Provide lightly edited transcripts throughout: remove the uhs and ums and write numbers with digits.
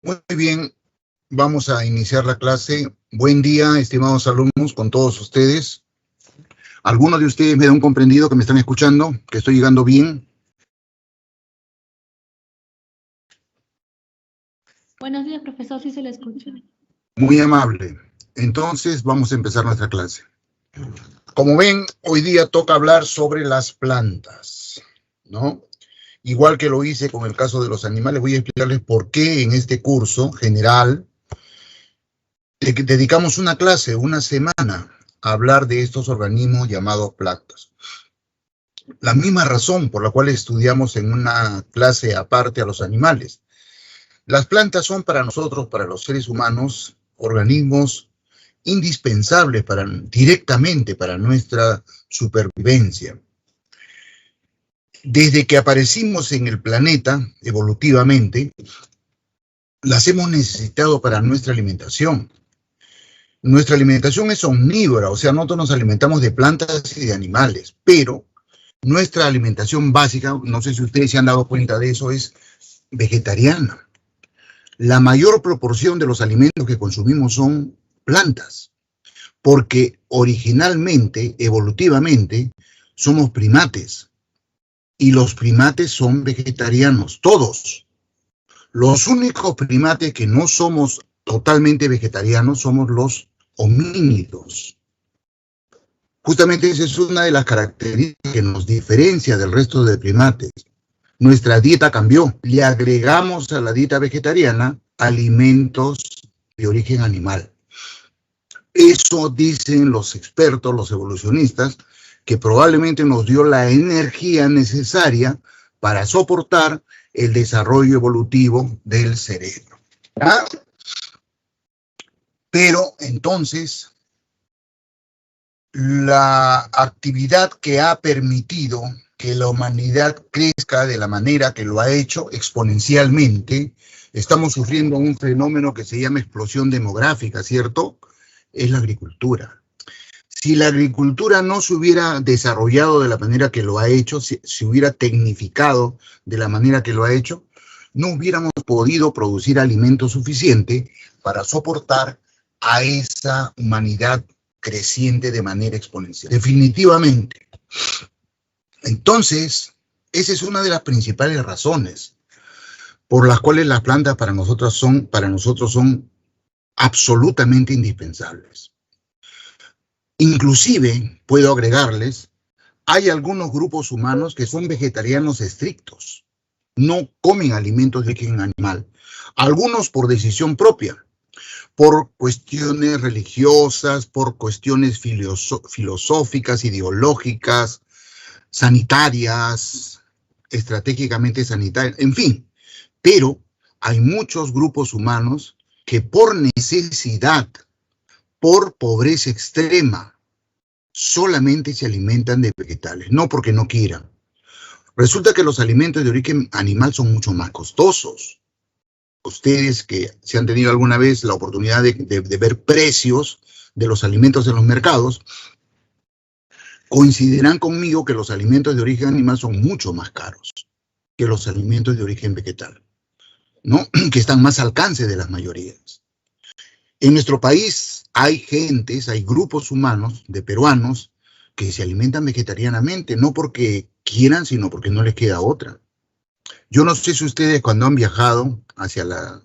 Muy bien, vamos a iniciar la clase. Buen día, estimados alumnos, con todos ustedes. ¿Algunos de ustedes me dan comprendido que me están escuchando, que estoy llegando bien? Buenos días, profesor, sí se le escucha. Muy amable. Entonces, vamos a empezar nuestra clase. Como ven, hoy día toca hablar sobre las plantas, ¿no? Igual que lo hice con el caso de los animales, voy a explicarles por qué en este curso general dedicamos una clase, una semana, a hablar de estos organismos llamados plantas. La misma razón por la cual estudiamos en una clase aparte a los animales. Las plantas son para nosotros, para los seres humanos, organismos indispensables directamente para nuestra supervivencia. Desde que aparecimos en el planeta, evolutivamente, las hemos necesitado para nuestra alimentación. Nuestra alimentación es omnívora, o sea, nosotros nos alimentamos de plantas y de animales, pero nuestra alimentación básica, no sé si ustedes se han dado cuenta de eso, es vegetariana. La mayor proporción de los alimentos que consumimos son plantas, porque originalmente, evolutivamente, somos primates, y los primates son vegetarianos, todos. Los únicos primates que no somos totalmente vegetarianos somos los homínidos. Justamente esa es una de las características que nos diferencia del resto de primates. Nuestra dieta cambió. Le agregamos a la dieta vegetariana alimentos de origen animal. Eso dicen los expertos, los evolucionistas, que probablemente nos dio la energía necesaria para soportar el desarrollo evolutivo del cerebro. ¿Ah? Pero entonces, la actividad que ha permitido que la humanidad crezca de la manera que lo ha hecho exponencialmente, estamos sufriendo un fenómeno que se llama explosión demográfica, ¿cierto? Es la agricultura. Si la agricultura no se hubiera desarrollado de la manera que lo ha hecho, si hubiera tecnificado de la manera que lo ha hecho, no hubiéramos podido producir alimento suficiente para soportar a esa humanidad creciente de manera exponencial. Definitivamente. Entonces, esa es una de las principales razones por las cuales las plantas para nosotros son absolutamente indispensables. Inclusive, puedo agregarles, hay algunos grupos humanos que son vegetarianos estrictos. No comen alimentos de origen animal. Algunos por decisión propia, por cuestiones religiosas, por cuestiones filosóficas, ideológicas, sanitarias, estratégicamente sanitarias, en fin. Pero hay muchos grupos humanos que por necesidad, por pobreza extrema, solamente se alimentan de vegetales, no porque no quieran. Resulta que los alimentos de origen animal son mucho más costosos. Ustedes que se han tenido alguna vez la oportunidad de ver precios de los alimentos en los mercados, coincidirán conmigo que los alimentos de origen animal son mucho más caros que los alimentos de origen vegetal, ¿no? Que están más al alcance de las mayorías. En nuestro país hay gentes, hay grupos humanos de peruanos que se alimentan vegetarianamente, no porque quieran, sino porque no les queda otra. Yo no sé si ustedes cuando han viajado hacia la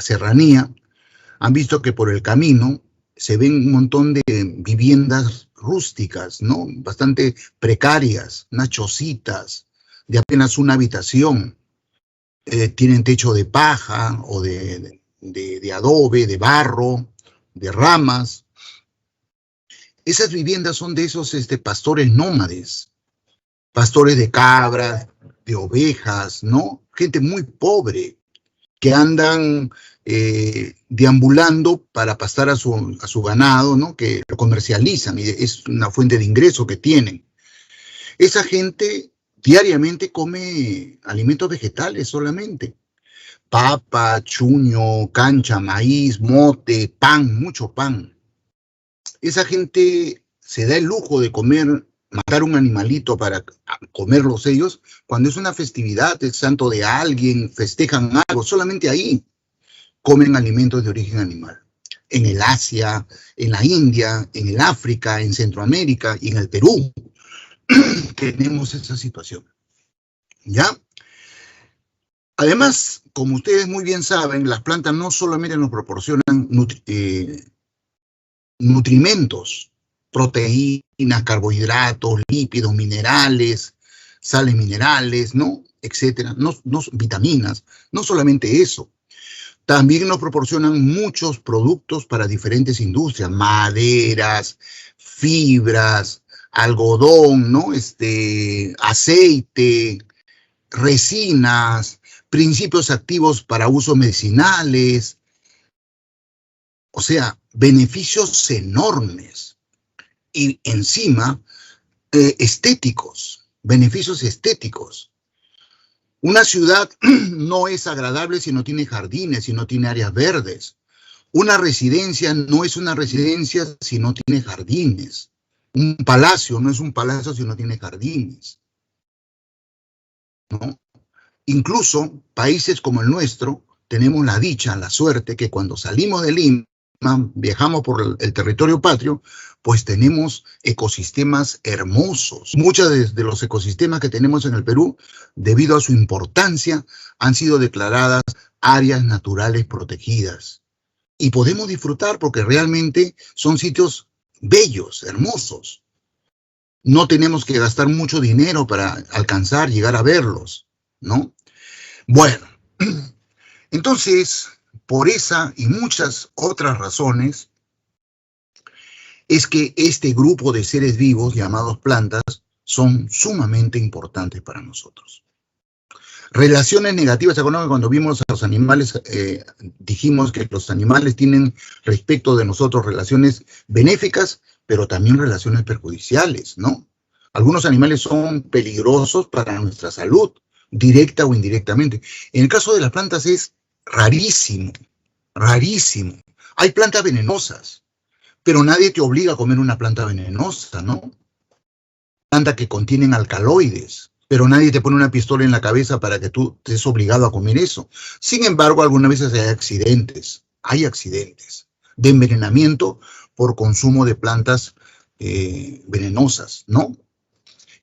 serranía, han visto que por el camino se ven un montón de viviendas rústicas, ¿no? Bastante precarias, unas chocitas de apenas una habitación. Tienen techo de paja o de adobe, de barro, de ramas. Esas viviendas son de esos pastores nómades, pastores de cabras, de ovejas, ¿no? Gente muy pobre que andan deambulando para pastar a su ganado, ¿no? Que lo comercializan y es una fuente de ingreso que tienen. Esa gente diariamente come alimentos vegetales solamente. Papa, chuño, cancha, maíz, mote, pan, mucho pan. Esa gente se da el lujo de matar un animalito para comerlos ellos, cuando es una festividad, es santo de alguien, festejan algo, solamente ahí. comen alimentos de origen animal. En el Asia, en la India, en el África, en Centroamérica y en el Perú tenemos esa situación. ¿Ya? Además, como ustedes muy bien saben, las plantas no solamente nos proporcionan nutrimentos, proteínas, carbohidratos, lípidos, minerales, sales minerales, ¿no? Etcétera, vitaminas, no solamente eso. También nos proporcionan muchos productos para diferentes industrias, maderas, fibras, algodón, ¿no? Aceite, resinas, principios activos para usos medicinales. O sea, beneficios enormes. Y encima, estéticos, beneficios estéticos. Una ciudad no es agradable si no tiene jardines, si no tiene áreas verdes. Una residencia no es una residencia si no tiene jardines. Un palacio no es un palacio si no tiene jardines, ¿no? Incluso países como el nuestro tenemos la dicha, la suerte, que cuando salimos de Lima, viajamos por el territorio patrio, pues tenemos ecosistemas hermosos. Muchos de los ecosistemas que tenemos en el Perú, debido a su importancia, han sido declaradas áreas naturales protegidas. Y podemos disfrutar porque realmente son sitios bellos, hermosos. No tenemos que gastar mucho dinero para alcanzar, llegar a verlos, ¿no? Bueno, entonces, por esa y muchas otras razones, es que este grupo de seres vivos llamados plantas son sumamente importantes para nosotros. Relaciones negativas, ¿se acuerdan que cuando vimos a los animales, dijimos que los animales tienen respecto de nosotros relaciones benéficas, pero también relaciones perjudiciales, ¿no? Algunos animales son peligrosos para nuestra salud, directa o indirectamente. En el caso de las plantas es rarísimo, rarísimo. Hay plantas venenosas, pero nadie te obliga a comer una planta venenosa, ¿no? Plantas que contienen alcaloides, pero nadie te pone una pistola en la cabeza para que tú estés obligado a comer eso. Sin embargo, algunas veces hay accidentes de envenenamiento por consumo de plantas venenosas, ¿no?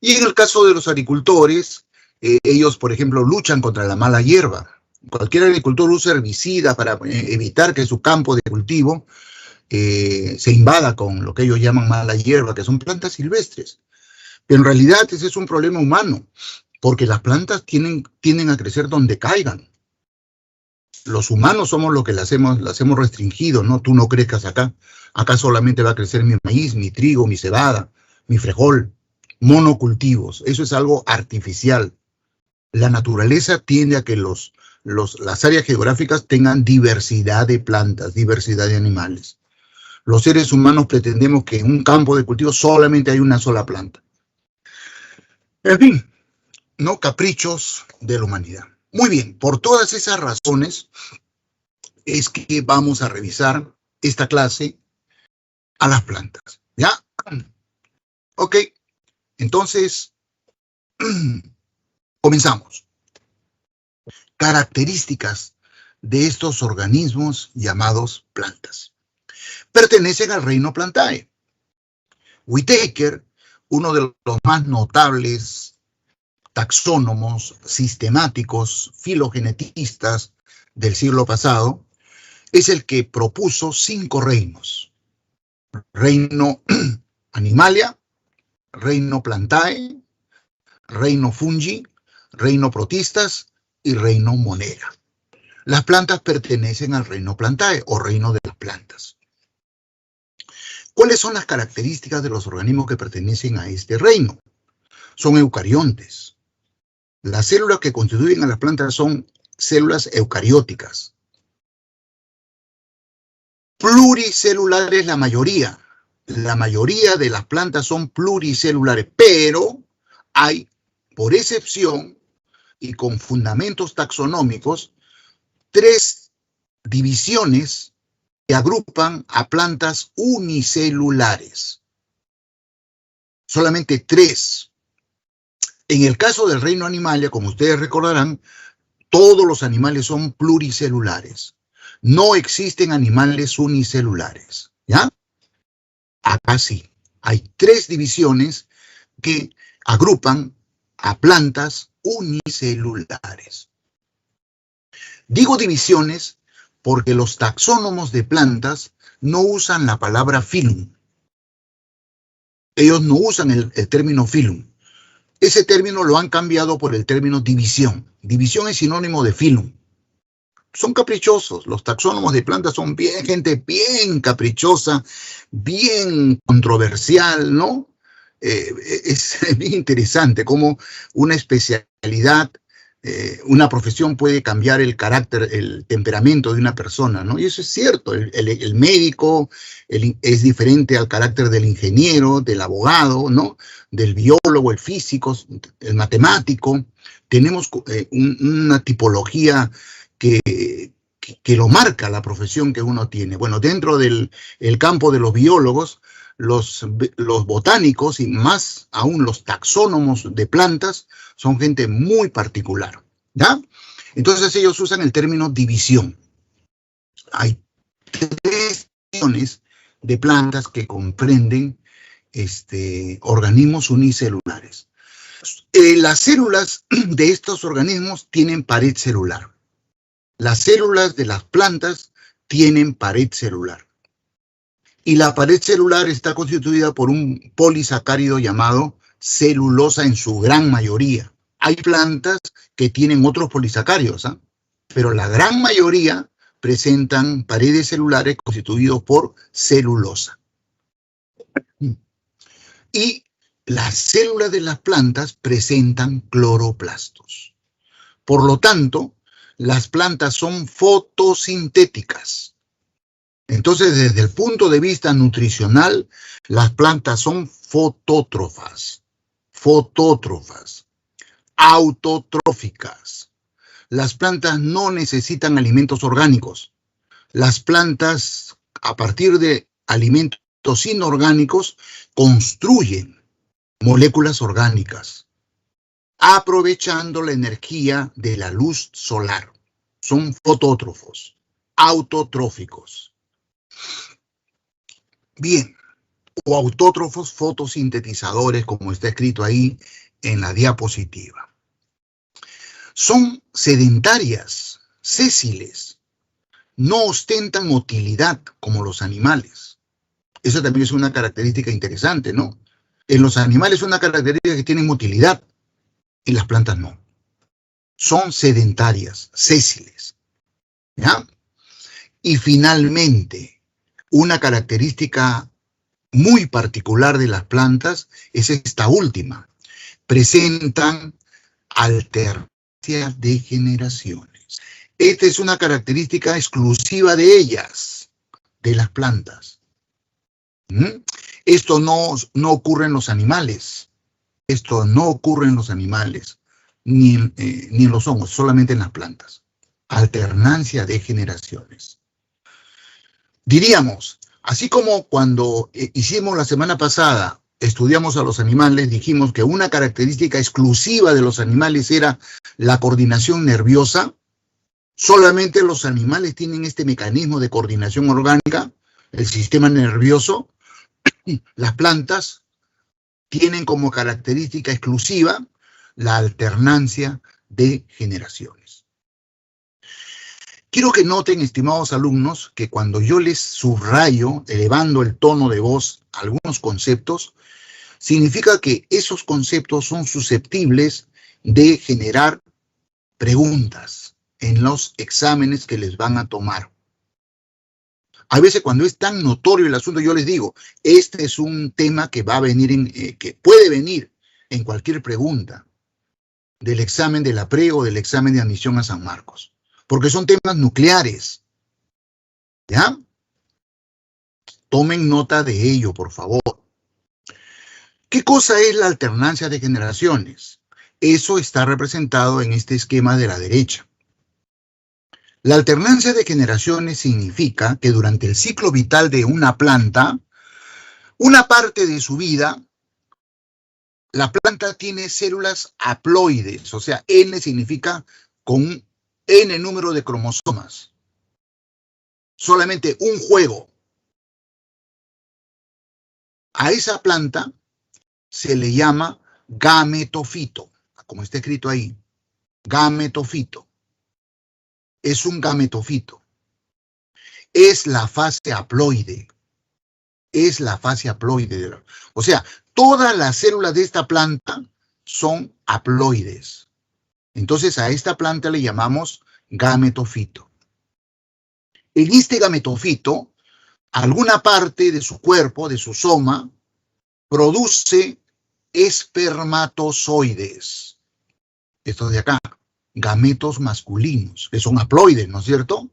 Y en el caso de los agricultores, ellos, por ejemplo, luchan contra la mala hierba. Cualquier agricultor usa herbicidas para evitar que su campo de cultivo se invada con lo que ellos llaman mala hierba, que son plantas silvestres. Pero en realidad ese es un problema humano, porque las plantas tienden a crecer donde caigan. Los humanos somos los que las hemos restringido, ¿no? Tú no crezcas acá. Acá solamente va a crecer mi maíz, mi trigo, mi cebada, mi frijol. Monocultivos. Eso es algo artificial. La naturaleza tiende a que las áreas geográficas tengan diversidad de plantas, diversidad de animales. Los seres humanos pretendemos que en un campo de cultivo solamente hay una sola planta. En fin, no caprichos de la humanidad. Muy bien, por todas esas razones es que vamos a revisar esta clase a las plantas. ¿Ya? Ok, entonces comenzamos. Características de estos organismos llamados plantas. Pertenecen al reino Plantae. Whitaker, uno de los más notables taxónomos sistemáticos filogenetistas del siglo pasado, es el que propuso 5 reinos. Reino Animalia, reino Plantae, reino Fungi, reino Protistas y reino Monera. Las plantas pertenecen al reino Plantae o reino de las plantas. ¿Cuáles son las características de los organismos que pertenecen a este reino? Son eucariontes. Las células que constituyen a las plantas son células eucarióticas. Pluricelulares la mayoría. La mayoría de las plantas son pluricelulares, pero hay, por excepción y con fundamentos taxonómicos, 3 divisiones que agrupan a plantas unicelulares. Solamente 3. En el caso del reino Animalia, como ustedes recordarán, todos los animales son pluricelulares. No existen animales unicelulares, ¿ya? Acá sí. Hay 3 divisiones que agrupan a plantas unicelulares. Digo divisiones porque los taxónomos de plantas no usan la palabra filum. Ellos no usan el término filum. Ese término lo han cambiado por el término división. División es sinónimo de filum. Son caprichosos. Los taxónomos de plantas son gente bien caprichosa, bien controversial, ¿no? Es bien interesante cómo una especialidad, una profesión puede cambiar el carácter, el temperamento de una persona, ¿no? Y eso es cierto. El médico es diferente al carácter del ingeniero, del abogado, ¿no? Del biólogo, el físico, el matemático. Tenemos una tipología que lo marca la profesión que uno tiene. Bueno, dentro del campo de los biólogos, los botánicos y más aún los taxónomos de plantas son gente muy particular, ¿ya? Entonces ellos usan el término división. Hay 3 divisiones de plantas que comprenden organismos unicelulares. Las células de estos organismos tienen pared celular. Las células de las plantas tienen pared celular. Y la pared celular está constituida por un polisacárido llamado celulosa en su gran mayoría. Hay plantas que tienen otros polisacáridos, ¿eh? Pero la gran mayoría presentan paredes celulares constituidos por celulosa. Y las células de las plantas presentan cloroplastos. Por lo tanto, las plantas son fotosintéticas. Entonces, desde el punto de vista nutricional, las plantas son fotótrofas, autotróficas. Las plantas no necesitan alimentos orgánicos. Las plantas, a partir de alimentos inorgánicos, construyen moléculas orgánicas, aprovechando la energía de la luz solar. Son fotótrofos, autotróficos. Bien, o autótrofos fotosintetizadores, como está escrito ahí en la diapositiva. Son sedentarias, sésiles, no ostentan motilidad como los animales. Esa también es una característica interesante, ¿no? En los animales es una característica que tienen motilidad, en las plantas no. Son sedentarias, sésiles, ¿ya? Y finalmente, una característica muy particular de las plantas es esta última. Presentan alternancia de generaciones. Esta es una característica exclusiva de ellas, de las plantas. Esto no ocurre en los animales. Esto no ocurre en los animales, ni en los hongos, solamente en las plantas. Alternancia de generaciones. Diríamos, así como cuando hicimos la semana pasada, estudiamos a los animales, dijimos que una característica exclusiva de los animales era la coordinación nerviosa. Solamente los animales tienen este mecanismo de coordinación orgánica, el sistema nervioso. Las plantas tienen como característica exclusiva la alternancia de generaciones. Quiero que noten, estimados alumnos, que cuando yo les subrayo, elevando el tono de voz, algunos conceptos, significa que esos conceptos son susceptibles de generar preguntas en los exámenes que les van a tomar. A veces cuando es tan notorio el asunto, yo les digo, este es un tema que va a venir, que puede venir en cualquier pregunta del examen de la pre o del examen de admisión a San Marcos, porque son temas nucleares, ¿ya? Tomen nota de ello, por favor. ¿Qué cosa es la alternancia de generaciones? Eso está representado en este esquema de la derecha. La alternancia de generaciones significa que durante el ciclo vital de una planta, una parte de su vida, la planta tiene células haploides, o sea, N significa con un N número de cromosomas. solamente un juego. A esa planta se le llama gametofito, como está escrito ahí, gametofito. Es un gametofito. Es la fase haploide. Es la fase haploide. O sea, todas las células de esta planta son haploides. Entonces a esta planta le llamamos gametofito. En este gametofito, alguna parte de su cuerpo, de su soma, produce espermatozoides. Estos de acá, gametos masculinos, que son haploides, ¿no es cierto?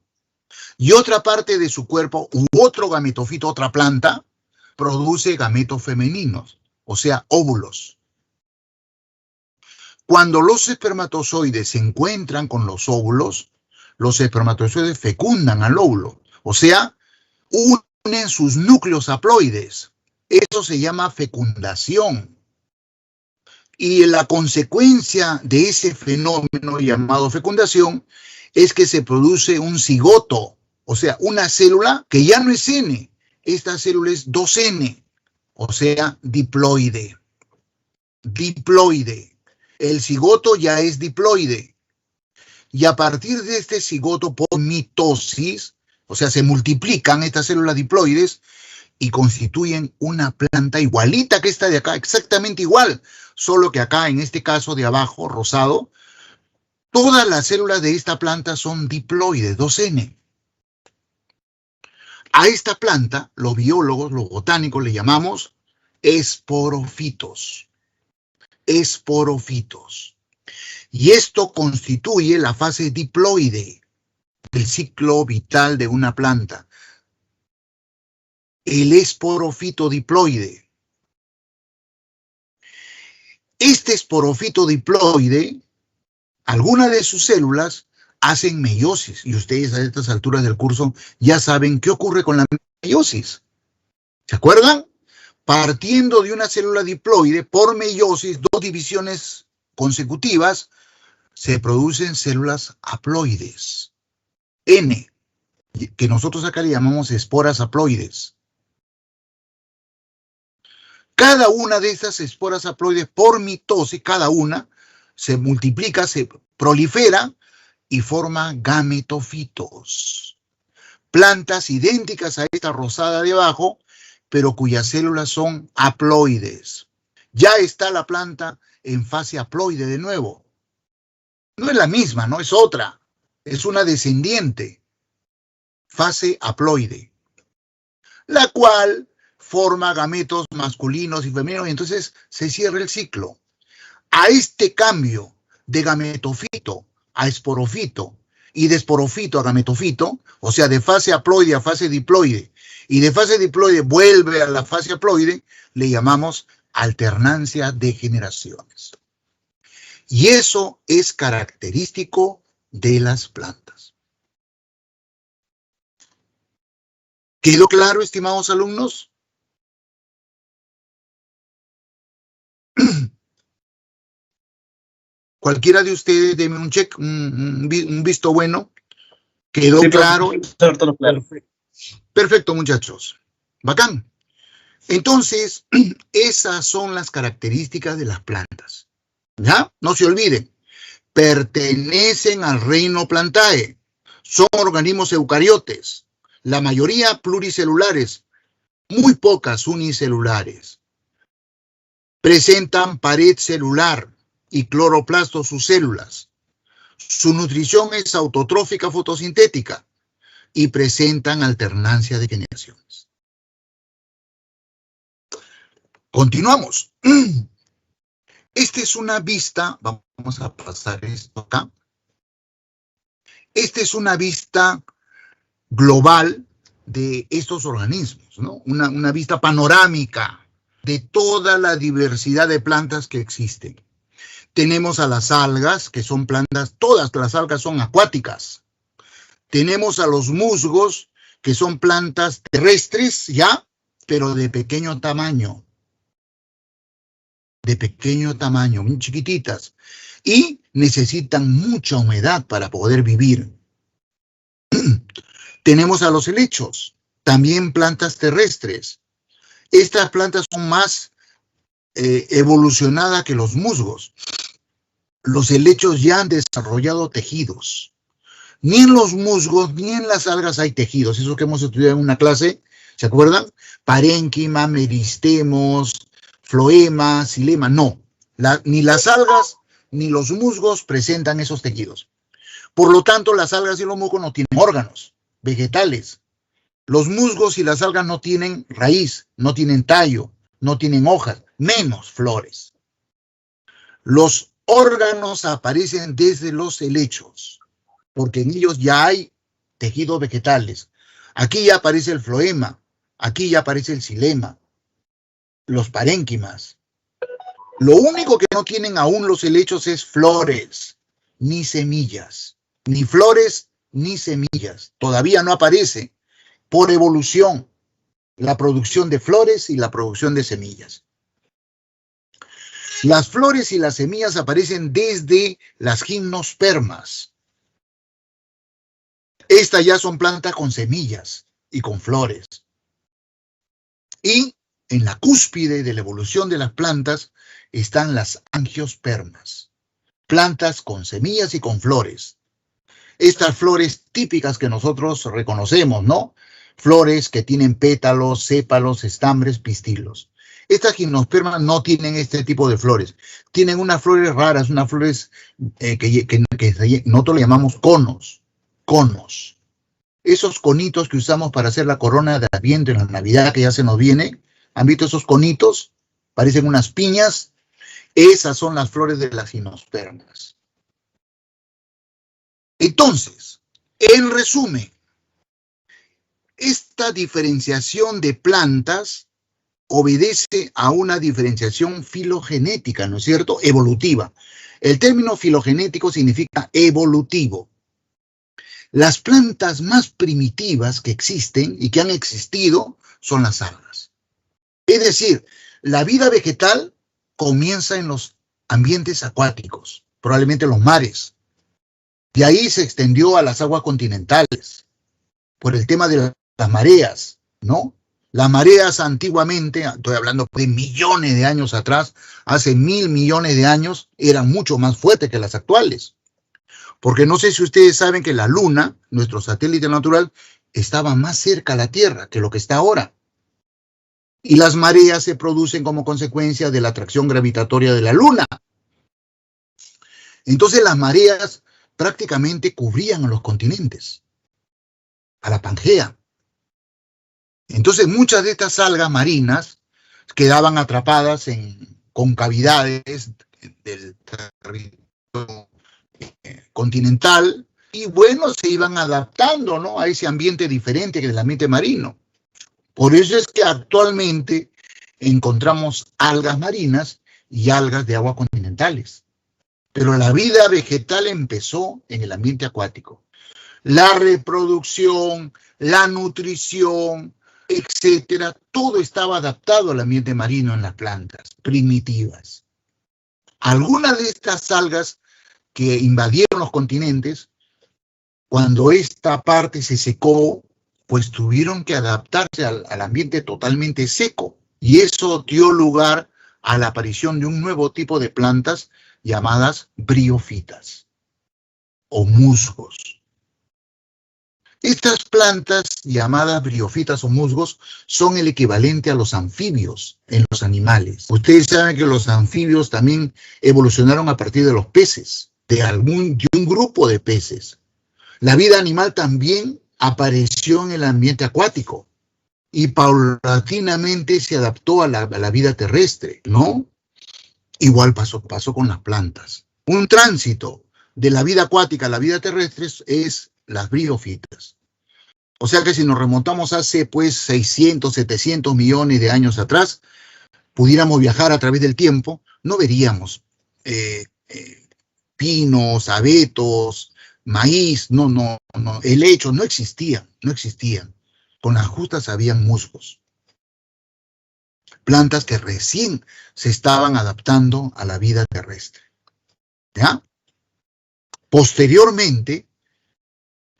Y otra parte de su cuerpo, u otro gametofito, otra planta, produce gametos femeninos, o sea, óvulos. Cuando los espermatozoides se encuentran con los óvulos, los espermatozoides fecundan al óvulo, o sea, unen sus núcleos haploides. Eso se llama fecundación. Y la consecuencia de ese fenómeno llamado fecundación es que se produce un cigoto, o sea, una célula que ya no es N. Esta célula es 2N, o sea, diploide. Diploide. El cigoto ya es diploide. Y a partir de este cigoto por mitosis, o sea, se multiplican estas células diploides y constituyen una planta igualita que esta de acá, exactamente igual, solo que acá, en este caso de abajo, rosado, todas las células de esta planta son diploides, 2N. A esta planta, los biólogos, los botánicos, le llamamos esporofitos. Esporofitos. Y esto constituye la fase diploide del ciclo vital de una planta. El esporofito diploide. Este esporofito diploide, algunas de sus células hacen meiosis. Y ustedes a estas alturas del curso ya saben qué ocurre con la meiosis. ¿Se acuerdan? Partiendo de una célula diploide por meiosis, dos divisiones consecutivas, se producen células haploides. N, que nosotros acá le llamamos esporas haploides. Cada una de estas esporas haploides por mitosis, cada una se multiplica, se prolifera y forma gametofitos. Plantas idénticas a esta rosada de abajo, pero cuyas células son haploides. Ya está la planta en fase haploide de nuevo. No es la misma, no es otra. Es una descendiente. Fase haploide. La cual forma gametos masculinos y femeninos y entonces se cierra el ciclo. A este cambio de gametofito a esporofito y de esporofito a gametofito, o sea, de fase haploide a fase diploide, y de fase diploide vuelve a la fase haploide, le llamamos alternancia de generaciones. Y eso es característico de las plantas. ¿Quedó claro, estimados alumnos? Cualquiera de ustedes, denme un check, un visto bueno. ¿Quedó claro? Todo claro. Perfecto, muchachos. Bacán. Entonces, esas son las características de las plantas. ¿Ya? No se olviden. Pertenecen al reino Plantae. Son organismos eucariotes. La mayoría pluricelulares. Muy pocas unicelulares. Presentan pared celular y cloroplasto sus células. Su nutrición es autotrófica fotosintética y presentan alternancia de generaciones. Continuamos. Esta es una vista, vamos a pasar esto acá. Esta es una vista global de estos organismos, ¿no? Una vista panorámica de toda la diversidad de plantas que existen. Tenemos a las algas, que son plantas, todas las algas son acuáticas. Tenemos a los musgos, que son plantas terrestres, ya, pero de pequeño tamaño. De pequeño tamaño, muy chiquititas. Y necesitan mucha humedad para poder vivir. Tenemos a los helechos, también plantas terrestres. Estas plantas son más evolucionadas que los musgos. Los helechos ya han desarrollado tejidos. Ni en los musgos ni en las algas hay tejidos. Eso que hemos estudiado en una clase, ¿se acuerdan? Parénquima, meristemos, floema, xilema. No, ni las algas ni los musgos presentan esos tejidos. Por lo tanto, las algas y los musgos no tienen órganos vegetales. Los musgos y las algas no tienen raíz, no tienen tallo, no tienen hojas, menos flores. Los órganos aparecen desde los helechos, porque en ellos ya hay tejidos vegetales. Aquí ya aparece el floema, aquí ya aparece el xilema, los parénquimas. Lo único que no tienen aún los helechos es flores, ni semillas, ni flores, ni semillas. Todavía no aparece por evolución la producción de flores y la producción de semillas. Las flores y las semillas aparecen desde las gimnospermas. Estas ya son plantas con semillas y con flores. Y en la cúspide de la evolución de las plantas están las angiospermas, plantas con semillas y con flores. Estas flores típicas que nosotros reconocemos, ¿no? Flores que tienen pétalos, sépalos, estambres, pistilos. Estas gimnospermas no tienen este tipo de flores. Tienen unas flores raras, unas flores que nosotros le llamamos conos. Conos. Esos conitos que usamos para hacer la corona de Adviento en la Navidad que ya se nos viene. ¿Han visto esos conitos? Parecen unas piñas. Esas son las flores de las gimnospermas. Entonces, en resumen, esta diferenciación de plantas obedece a una diferenciación filogenética, ¿no es cierto? Evolutiva. El término filogenético significa evolutivo. Las plantas más primitivas que existen y que han existido son las algas. Es decir, la vida vegetal comienza en los ambientes acuáticos, probablemente los mares. De ahí se extendió a las aguas continentales, por el tema de las mareas, ¿no? Las mareas antiguamente, estoy hablando de millones de años atrás, hace 1.000 millones de años, eran mucho más fuertes que las actuales. Porque no sé si ustedes saben que la Luna, nuestro satélite natural, estaba más cerca a la Tierra que lo que está ahora. Y las mareas se producen como consecuencia de la atracción gravitatoria de la Luna. Entonces las mareas prácticamente cubrían a los continentes, a la Pangea. Entonces muchas de estas algas marinas quedaban atrapadas en concavidades del territorio continental y bueno, se iban adaptando, ¿no?, a ese ambiente diferente que es el ambiente marino. Por eso es que actualmente encontramos algas marinas y algas de aguas continentales. Pero la vida vegetal empezó en el ambiente acuático. La reproducción, la nutrición, etcétera, todo estaba adaptado al ambiente marino en las plantas primitivas. Algunas de estas algas que invadieron los continentes, cuando esta parte se secó, pues tuvieron que adaptarse al ambiente totalmente seco. Y eso dio lugar a la aparición de un nuevo tipo de plantas llamadas briófitas o musgos. Estas plantas llamadas briófitas o musgos son el equivalente a los anfibios en los animales. Ustedes saben que los anfibios también evolucionaron a partir de los peces, de un grupo de peces. La vida animal también apareció en el ambiente acuático y paulatinamente se adaptó a la vida terrestre, ¿no? Igual pasó con las plantas. Un tránsito de la vida acuática a la vida terrestre es las briófitas. O sea que si nos remontamos hace pues 600, 700 millones de años atrás, pudiéramos viajar a través del tiempo, no veríamos pinos, abetos, maíz, no, helechos, no existían. Con las justas habían musgos. Plantas que recién se estaban adaptando a la vida terrestre. ¿Ya? Posteriormente,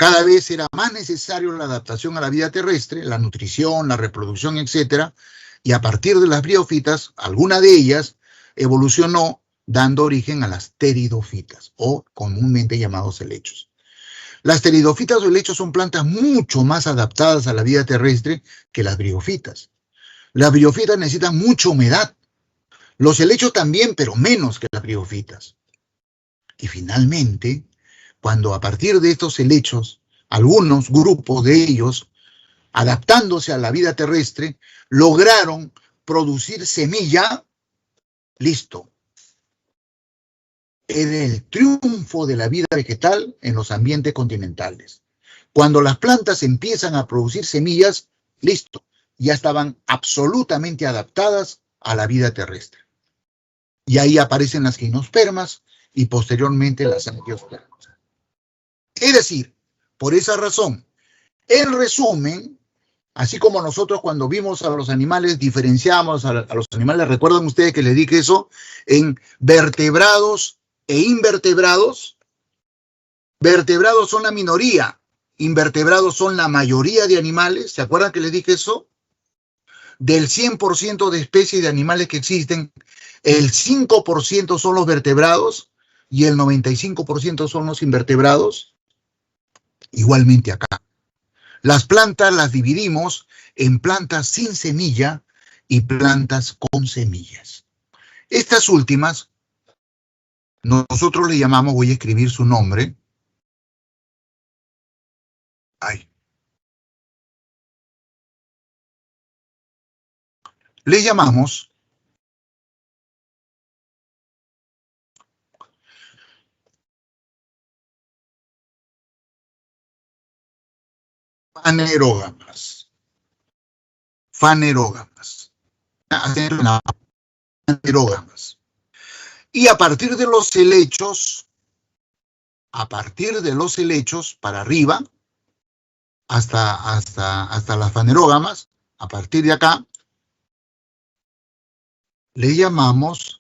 Cada vez era más necesario la adaptación a la vida terrestre, la nutrición, la reproducción, etc. Y a partir de las briófitas, alguna de ellas evolucionó dando origen a las pteridofitas, o comúnmente llamados helechos. Las pteridofitas o helechos son plantas mucho más adaptadas a la vida terrestre que las briófitas. Las briófitas necesitan mucha humedad. Los helechos también, pero menos que las briófitas. Y finalmente, cuando a partir de estos helechos, algunos grupos de ellos, adaptándose a la vida terrestre, lograron producir semilla, listo. Era el triunfo de la vida vegetal en los ambientes continentales. Cuando las plantas empiezan a producir semillas, listo, ya estaban absolutamente adaptadas a la vida terrestre. Y ahí aparecen las gimnospermas y posteriormente las angiospermas. Es decir, por esa razón, en resumen, así como nosotros cuando vimos a los animales, diferenciamos a los animales, ¿recuerdan ustedes que les dije eso? En vertebrados e invertebrados. Vertebrados son la minoría, invertebrados son la mayoría de animales. ¿Se acuerdan que les dije eso? Del 100% de especies de animales que existen, el 5% son los vertebrados y el 95% son los invertebrados. Igualmente acá. Las plantas las dividimos en plantas sin semilla y plantas con semillas. Estas últimas, nosotros le llamamos, voy a escribir su nombre. Le llamamos fanerógamas. Fanerógamas. Fanerógamas. Y a partir de los helechos, para arriba, hasta las fanerógamas, a partir de acá, le llamamos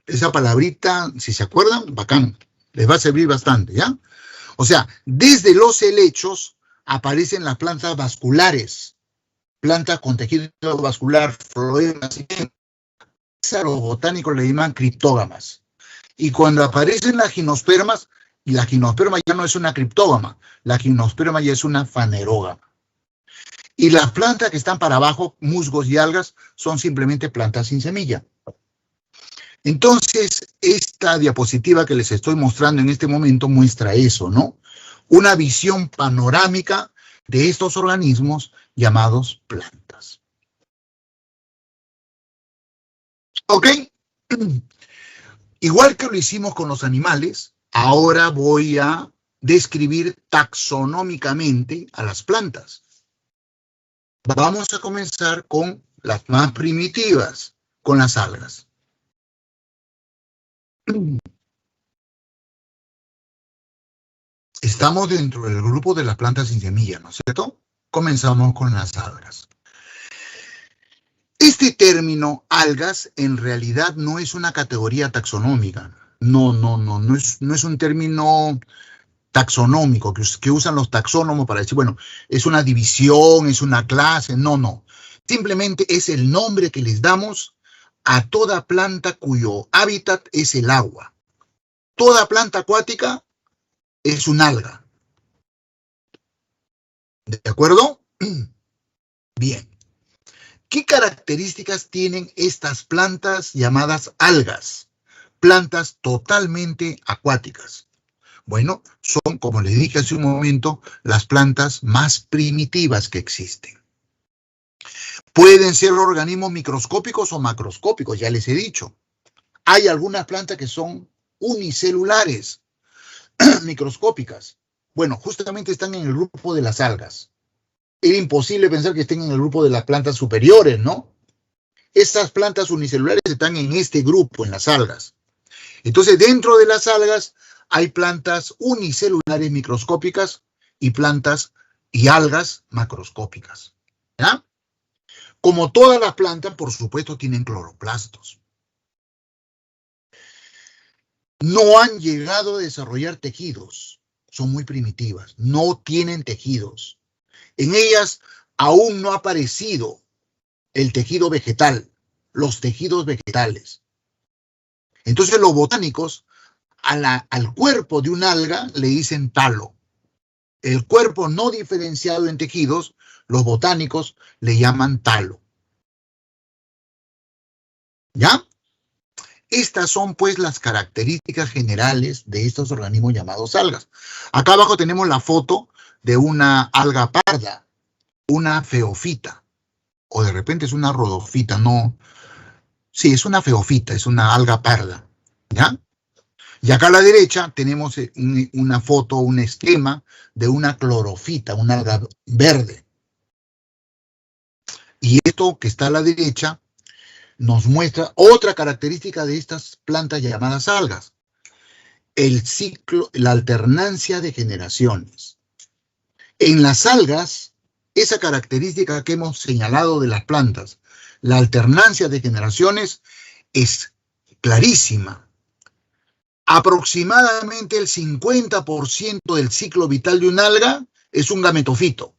esa palabrita, si se acuerdan, bacán, les va a servir bastante, ¿ya? O sea, desde los helechos aparecen las plantas vasculares, plantas con tejido vascular, floemas, a los botánicos le llaman criptógamas. Y cuando aparecen las gimnospermas, y la gimnosperma ya no es una criptógama, la gimnosperma ya es una fanerógama. Y las plantas que están para abajo, musgos y algas, son simplemente plantas sin semilla. Entonces, esta diapositiva que les estoy mostrando en este momento muestra eso, ¿no? Una visión panorámica de estos organismos llamados plantas. ¿Ok? Igual que lo hicimos con los animales, ahora voy a describir taxonómicamente a las plantas. Vamos a comenzar con las más primitivas, con las algas. Estamos dentro del grupo de las plantas sin semilla, ¿no es cierto? Comenzamos con las algas. Este término, algas, en realidad no es una categoría taxonómica. No es un término taxonómico que usan los taxónomos para decir, bueno, es una división, es una clase. No. Simplemente es el nombre que les damos a toda planta cuyo hábitat es el agua. Toda planta acuática es un alga. ¿De acuerdo? Bien. ¿Qué características tienen estas plantas llamadas algas? Plantas totalmente acuáticas. Bueno, son, como les dije hace un momento, las plantas más primitivas que existen. Pueden ser organismos microscópicos o macroscópicos, ya les he dicho. Hay algunas plantas que son unicelulares, microscópicas. Bueno, justamente están en el grupo de las algas. Era imposible pensar que estén en el grupo de las plantas superiores, ¿no? Estas plantas unicelulares están en este grupo, en las algas. Entonces, dentro de las algas hay plantas unicelulares microscópicas y plantas y algas macroscópicas, ¿ya? Como todas las plantas, por supuesto, tienen cloroplastos. no han llegado a desarrollar tejidos. Son muy primitivas, no tienen tejidos. En ellas aún no ha aparecido el tejido vegetal, los tejidos vegetales. Entonces los botánicos al cuerpo de un alga le dicen talo. El cuerpo no diferenciado en tejidos, los botánicos le llaman talo. ¿Ya? Estas son pues las características generales de estos organismos llamados algas. Acá abajo tenemos la foto de una alga parda, una feofita, o de repente es una rodofita, no. Sí, es una feofita, es una alga parda, ¿ya? Y acá a la derecha tenemos una foto, un esquema de una clorofita, una alga verde. Y esto que está a la derecha nos muestra otra característica de estas plantas llamadas algas. El ciclo, la alternancia de generaciones. En las algas, esa característica que hemos señalado de las plantas, la alternancia de generaciones, es clarísima. Aproximadamente el 50% del ciclo vital de un alga es un gametofito.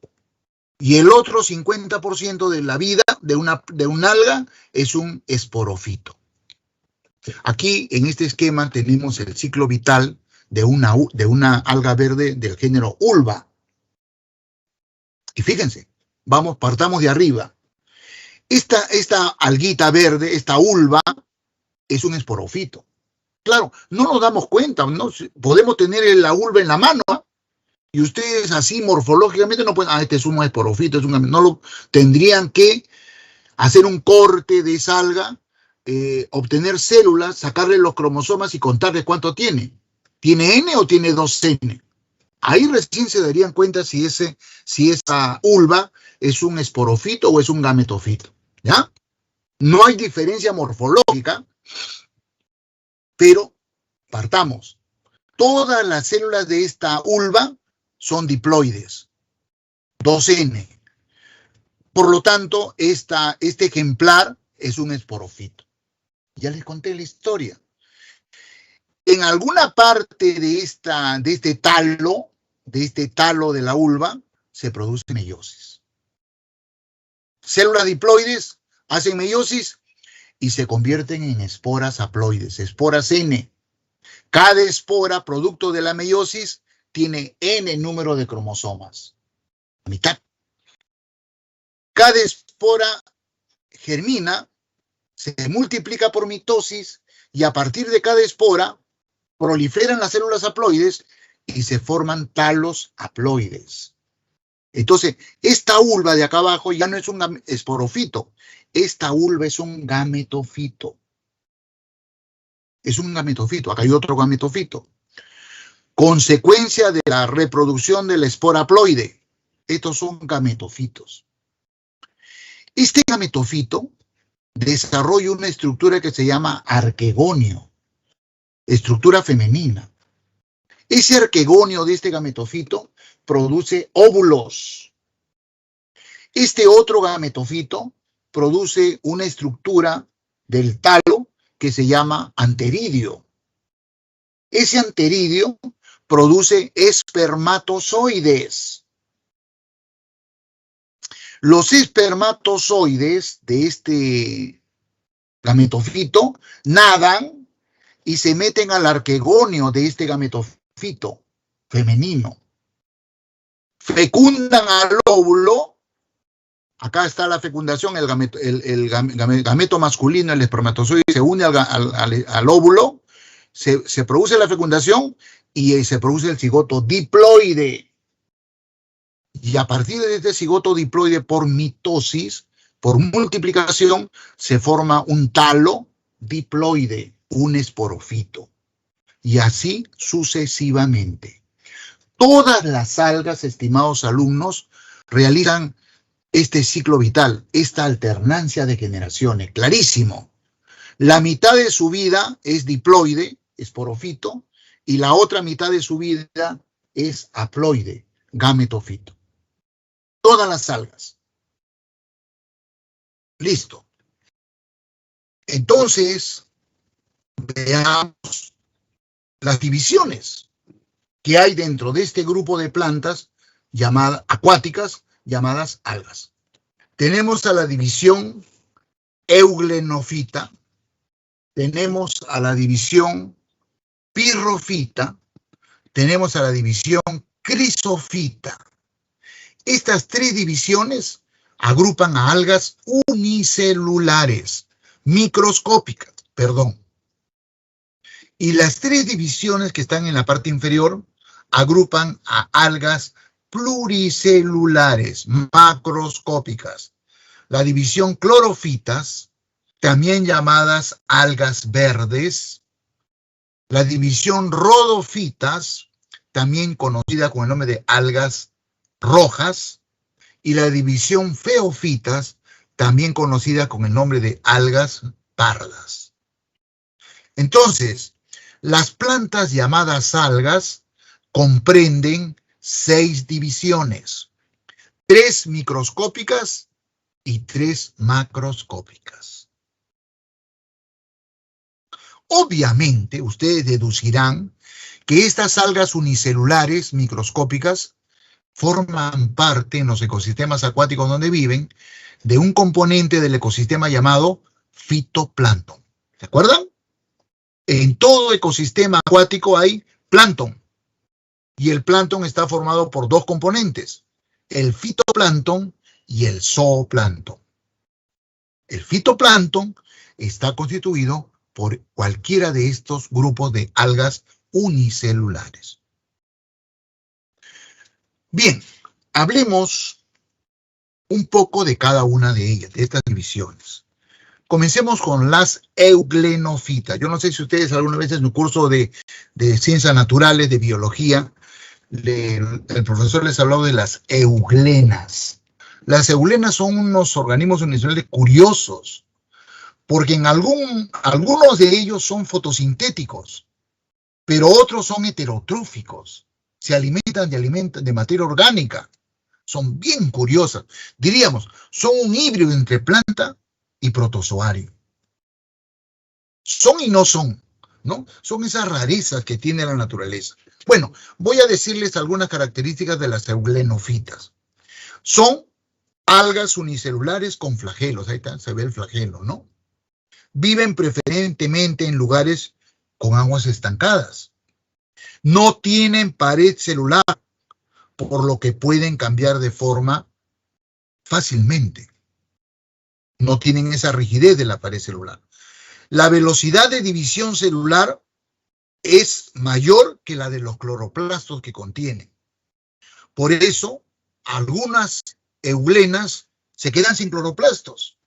Y el otro 50% de la vida de un alga es un esporofito. Aquí, en este esquema, tenemos el ciclo vital de una alga verde del género Ulva. Y fíjense, partamos de arriba. Esta alguita verde, esta ulva, es un esporofito. Claro, no nos damos cuenta, ¿no? Podemos tener la ulva en la mano, ¿eh? Y ustedes así morfológicamente no pueden, este es un esporofito, no lo tendrían que hacer un corte de esa alga, obtener células, sacarle los cromosomas y contarles cuánto tiene. ¿Tiene N o tiene 2N? Ahí recién se darían cuenta si esa ulva es un esporofito o es un gametofito, ¿ya? No hay diferencia morfológica, pero partamos. Todas las células de esta ulva son diploides, 2N. Por lo tanto, este ejemplar es un esporofito. Ya les conté la historia. En alguna parte de este talo de la ulva, se produce meiosis. Células diploides hacen meiosis y se convierten en esporas haploides, esporas N. Cada espora, producto de la meiosis, tiene N número de cromosomas. Mitad. Cada espora germina, se multiplica por mitosis y a partir de cada espora proliferan las células haploides y se forman talos haploides. Entonces, esta ulva de acá abajo ya no es un esporofito, esta ulva es un gametofito. Es un gametofito, acá hay otro gametofito. Consecuencia de la reproducción de la espora haploide. Estos son gametofitos. Este gametofito desarrolla una estructura que se llama arquegonio, estructura femenina. Ese arquegonio de este gametofito produce óvulos. Este otro gametofito produce una estructura del talo que se llama anteridio. Ese anteridio produce espermatozoides. Los espermatozoides de este gametofito nadan y se meten al arquegonio de este gametofito femenino. Fecundan al óvulo. Acá está la fecundación, el gameto masculino, el espermatozoide, se une al óvulo, se produce la fecundación y se produce el cigoto diploide. Y a partir de este cigoto diploide, por mitosis, por multiplicación, se forma un talo diploide, un esporofito. Y así sucesivamente. Todas las algas, estimados alumnos, realizan este ciclo vital, esta alternancia de generaciones, clarísimo. La mitad de su vida es diploide, esporofito, y la otra mitad de su vida es haploide, gametofito. Todas las algas. Listo. Entonces, veamos las divisiones que hay dentro de este grupo de plantas acuáticas llamadas algas. Tenemos a la división euglenofita, tenemos a la división pirrofita, tenemos a la división crisofita. Estas tres divisiones agrupan a algas unicelulares, microscópicas, perdón. Y las tres divisiones que están en la parte inferior agrupan a algas pluricelulares, macroscópicas. La división clorofitas, también llamadas algas verdes. La división rhodofitas, también conocida con el nombre de algas rojas. Y la división feofitas, también conocida con el nombre de algas pardas. Entonces, las plantas llamadas algas comprenden 6 divisiones, 3 microscópicas y 3 macroscópicas. Obviamente, ustedes deducirán que estas algas unicelulares microscópicas forman parte en los ecosistemas acuáticos donde viven de un componente del ecosistema llamado fitoplancton. ¿Se acuerdan? En todo ecosistema acuático hay plancton. Y el plancton está formado por 2 componentes, el fitoplancton y el zooplancton. El fitoplancton está constituido por cualquiera de estos grupos de algas unicelulares. Bien, hablemos un poco de cada una de ellas, de estas divisiones. Comencemos con las euglenofitas. Yo no sé si ustedes alguna vez en un curso de ciencias naturales, de biología, el profesor les ha hablado de las euglenas. Las euglenas son unos organismos unicelulares curiosos, porque en algunos de ellos son fotosintéticos, pero otros son heterotróficos. Se alimentan de materia orgánica. Son bien curiosas. Diríamos, son un híbrido entre planta y protozoario. Son y no son, ¿no? Son esas rarezas que tiene la naturaleza. Bueno, voy a decirles algunas características de las euglenofitas. Son algas unicelulares con flagelos. Ahí está, se ve el flagelo, ¿no? Viven preferentemente en lugares con aguas estancadas. No tienen pared celular, por lo que pueden cambiar de forma fácilmente. No tienen esa rigidez de la pared celular. La velocidad de división celular es mayor que la de los cloroplastos que contienen. Por eso, algunas euglenas se quedan sin cloroplastos,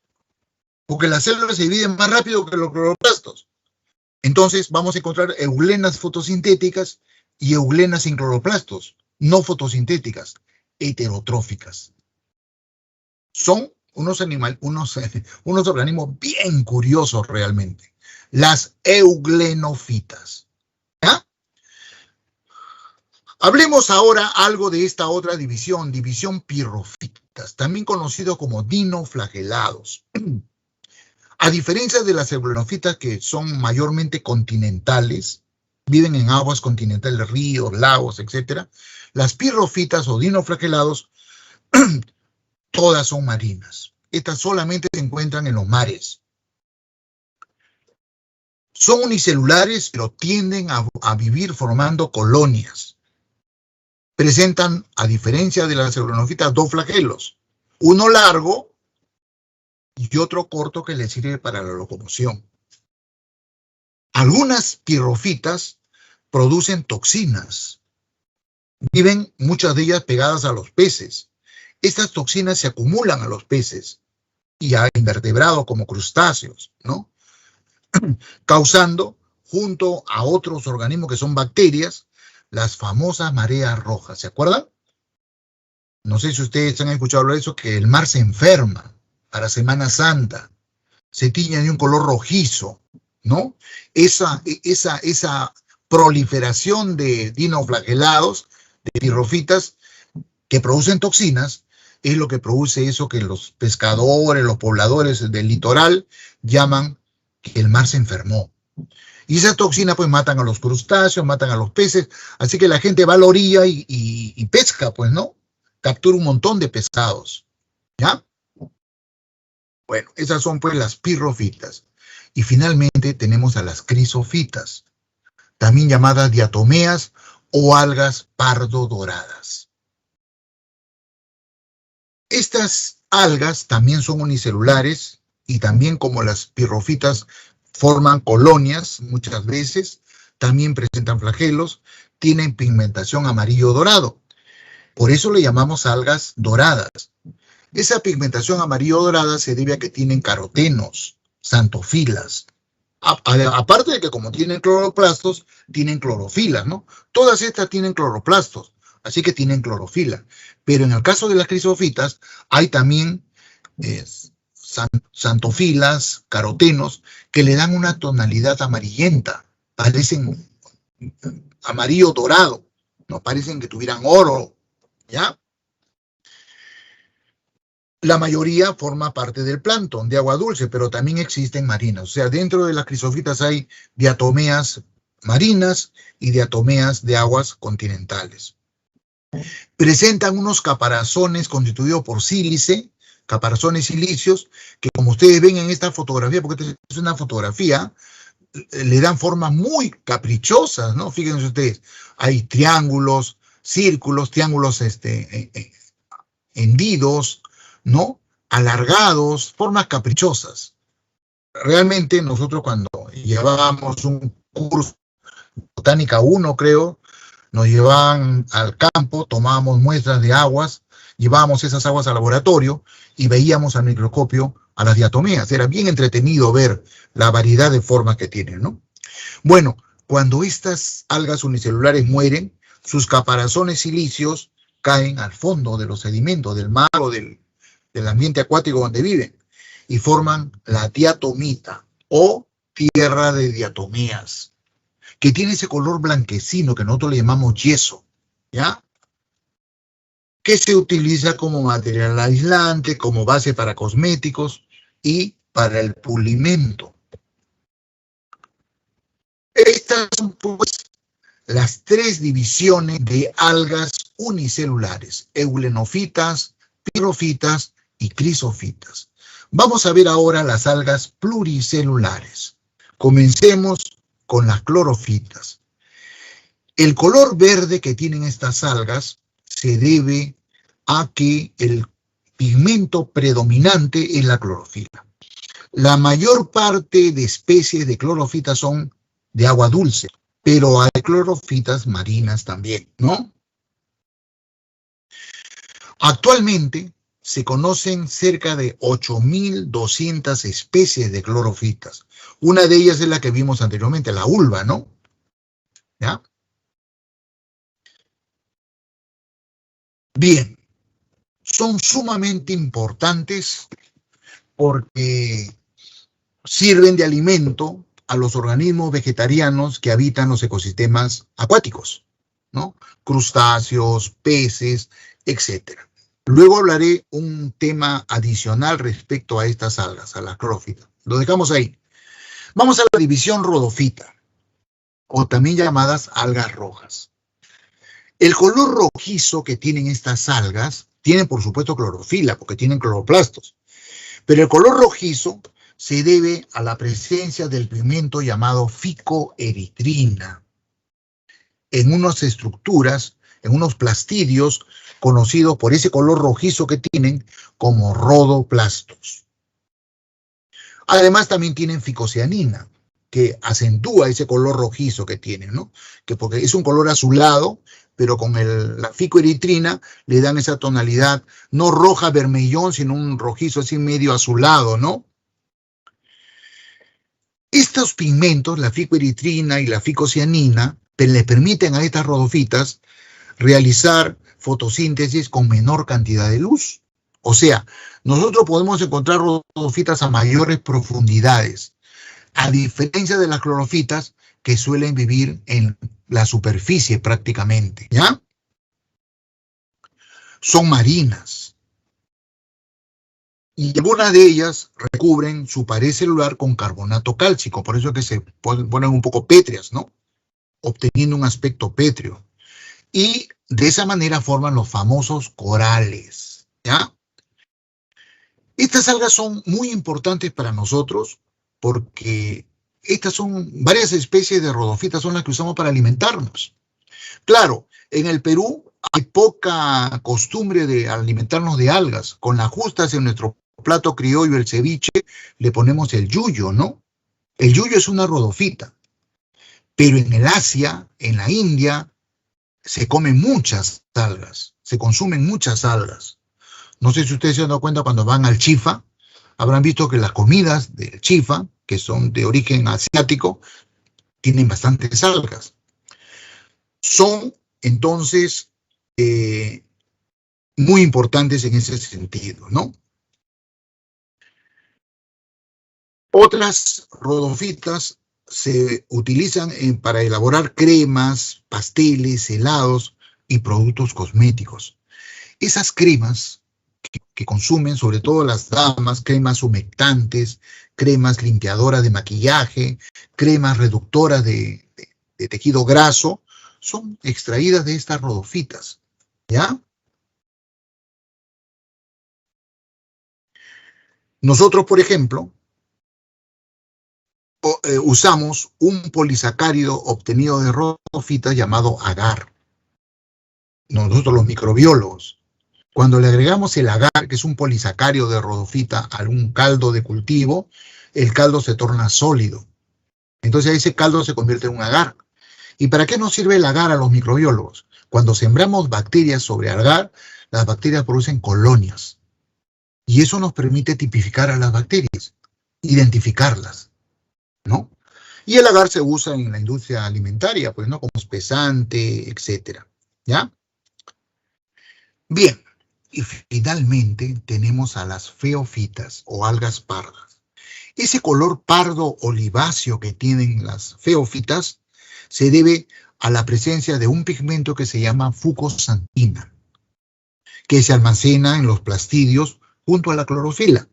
porque las células se dividen más rápido que los cloroplastos. Entonces, vamos a encontrar euglenas fotosintéticas y euglenas sin cloroplastos, no fotosintéticas, heterotróficas. Son unos organismos bien curiosos realmente. Las euglenofitas. ¿Ya? Hablemos ahora algo de esta otra división, división pirrofitas, también conocido como dinoflagelados. A diferencia de las euglenofitas, que son mayormente continentales, viven en aguas continentales, ríos, lagos, etc., las pirrofitas o dinoflagelados, todas son marinas. Estas solamente se encuentran en los mares. Son unicelulares, pero tienden a vivir formando colonias. Presentan, a diferencia de las euglenofitas, 2 flagelos. Uno largo y otro corto que les sirve para la locomoción. Algunas pirrofitas producen toxinas. Viven muchas de ellas pegadas a los peces. Estas toxinas se acumulan a los peces y a invertebrados como crustáceos, ¿no? Causando, junto a otros organismos que son bacterias, las famosas mareas rojas. ¿Se acuerdan? No sé si ustedes han escuchado hablar de eso, que el mar se enferma para Semana Santa, se tiñe de un color rojizo, ¿no? Esa proliferación de dinoflagelados, de pirrofitas, que producen toxinas, es lo que produce eso que los pescadores, los pobladores del litoral llaman que el mar se enfermó. Y esas toxinas pues matan a los crustáceos, matan a los peces, así que la gente va a la orilla y pesca, pues, ¿no? Captura un montón de pescados, ¿ya? Bueno, esas son pues las pirrofitas. Y finalmente tenemos a las crisofitas, también llamadas diatomeas o algas pardo doradas. Estas algas también son unicelulares y también como las pirrofitas forman colonias muchas veces, también presentan flagelos, tienen pigmentación amarillo dorado. Por eso le llamamos algas doradas. Esa pigmentación amarillo dorada se debe a que tienen carotenos, xantofilas. Aparte de que como tienen cloroplastos, tienen clorofila, ¿no? Todas estas tienen cloroplastos, así que tienen clorofila. Pero en el caso de las crisofitas, hay también xantofilas, carotenos, que le dan una tonalidad amarillenta. Parecen amarillo dorado, no parecen que tuvieran oro, ¿ya? La mayoría forma parte del plancton de agua dulce, pero también existen marinas. O sea, dentro de las crisofitas hay diatomeas marinas y diatomeas de aguas continentales. Presentan unos caparazones constituidos por sílice, caparazones silíceos, que como ustedes ven en esta fotografía, porque esta es una fotografía, le dan formas muy caprichosas, ¿no? Fíjense ustedes, hay triángulos, círculos, triángulos hendidos, ¿no? Alargados, formas caprichosas. Realmente nosotros cuando llevábamos un curso, Botánica 1 creo, nos llevaban al campo, tomábamos muestras de aguas, llevábamos esas aguas al laboratorio y veíamos al microscopio a las diatomeas. Era bien entretenido ver la variedad de formas que tienen, ¿no? Bueno, cuando estas algas unicelulares mueren, sus caparazones silíceos caen al fondo de los sedimentos del mar o del ambiente acuático donde viven y forman la diatomita o tierra de diatomeas, que tiene ese color blanquecino que nosotros le llamamos yeso, ¿ya? Que se utiliza como material aislante, como base para cosméticos y para el pulimento. Estas son pues las tres divisiones de algas unicelulares: eulenofitas, pirrofitas y crisofitas. Vamos a ver ahora las algas pluricelulares. Comencemos con las clorofitas. El color verde que tienen estas algas se debe a que el pigmento predominante es la clorofila. La mayor parte de especies de clorofitas son de agua dulce, pero hay clorofitas marinas también, ¿no? Actualmente se conocen cerca de 8.200 especies de clorofitas. Una de ellas es la que vimos anteriormente, la ulva, ¿no? ¿Ya? Bien, son sumamente importantes porque sirven de alimento a los organismos vegetarianos que habitan los ecosistemas acuáticos, ¿no? Crustáceos, peces, etc. Luego hablaré un tema adicional respecto a estas algas, a las clorofitas. Lo dejamos ahí. Vamos a la división rodofita, o también llamadas algas rojas. El color rojizo que tienen estas algas, tienen por supuesto clorofila, porque tienen cloroplastos, pero el color rojizo se debe a la presencia del pigmento llamado ficoeritrina en unas estructuras, en unos plastidios conocidos por ese color rojizo que tienen como rodoplastos. Además también tienen ficocianina, que acentúa ese color rojizo que tienen, ¿no? Que porque es un color azulado, pero con la ficoeritrina le dan esa tonalidad no roja vermellón, sino un rojizo así medio azulado, ¿no? Estos pigmentos, la ficoeritrina y la ficocianina, le permiten a estas rodofitas realizar fotosíntesis con menor cantidad de luz. O sea, nosotros podemos encontrar rodofitas a mayores profundidades, a diferencia de las clorofitas que suelen vivir en la superficie prácticamente, ¿ya? Son marinas. Y algunas de ellas recubren su pared celular con carbonato cálcico, por eso es que se ponen un poco pétreas, ¿no? Obteniendo un aspecto pétreo. Y de esa manera forman los famosos corales, ¿ya? Estas algas son muy importantes para nosotros porque estas son varias especies de rodofitas son las que usamos para alimentarnos. Claro, en el Perú hay poca costumbre de alimentarnos de algas. Con las justas en nuestro plato criollo, el ceviche, le ponemos el yuyo, ¿no? El yuyo es una rodofita. Pero en el Asia, en la India, se comen muchas algas, se consumen muchas algas. No sé si ustedes se han dado cuenta cuando van al Chifa, habrán visto que las comidas del Chifa, que son de origen asiático, tienen bastantes algas. Son, entonces, muy importantes en ese sentido, ¿no? Otras rodofitas se utilizan para elaborar cremas, pasteles, helados y productos cosméticos. Esas cremas que consumen, sobre todo las damas, cremas humectantes, cremas limpiadoras de maquillaje, cremas reductoras de tejido graso, son extraídas de estas rodofitas, ¿ya? Nosotros, por ejemplo, usamos un polisacárido obtenido de rodofitas llamado agar. Nosotros los microbiólogos, cuando le agregamos el agar, que es un polisacárido de rodofita, a un caldo de cultivo, el caldo se torna sólido. Entonces ese caldo se convierte en un agar. ¿Y para qué nos sirve el agar a los microbiólogos? Cuando sembramos bacterias sobre agar, las bacterias producen colonias. Y eso nos permite tipificar a las bacterias, identificarlas, ¿no? Y el agar se usa en la industria alimentaria, pues, ¿no? Como espesante, etcétera, ¿ya? Bien, y finalmente tenemos a las feofitas o algas pardas. Ese color pardo oliváceo que tienen las feofitas se debe a la presencia de un pigmento que se llama fucosantina, que se almacena en los plastidios junto a la clorofila.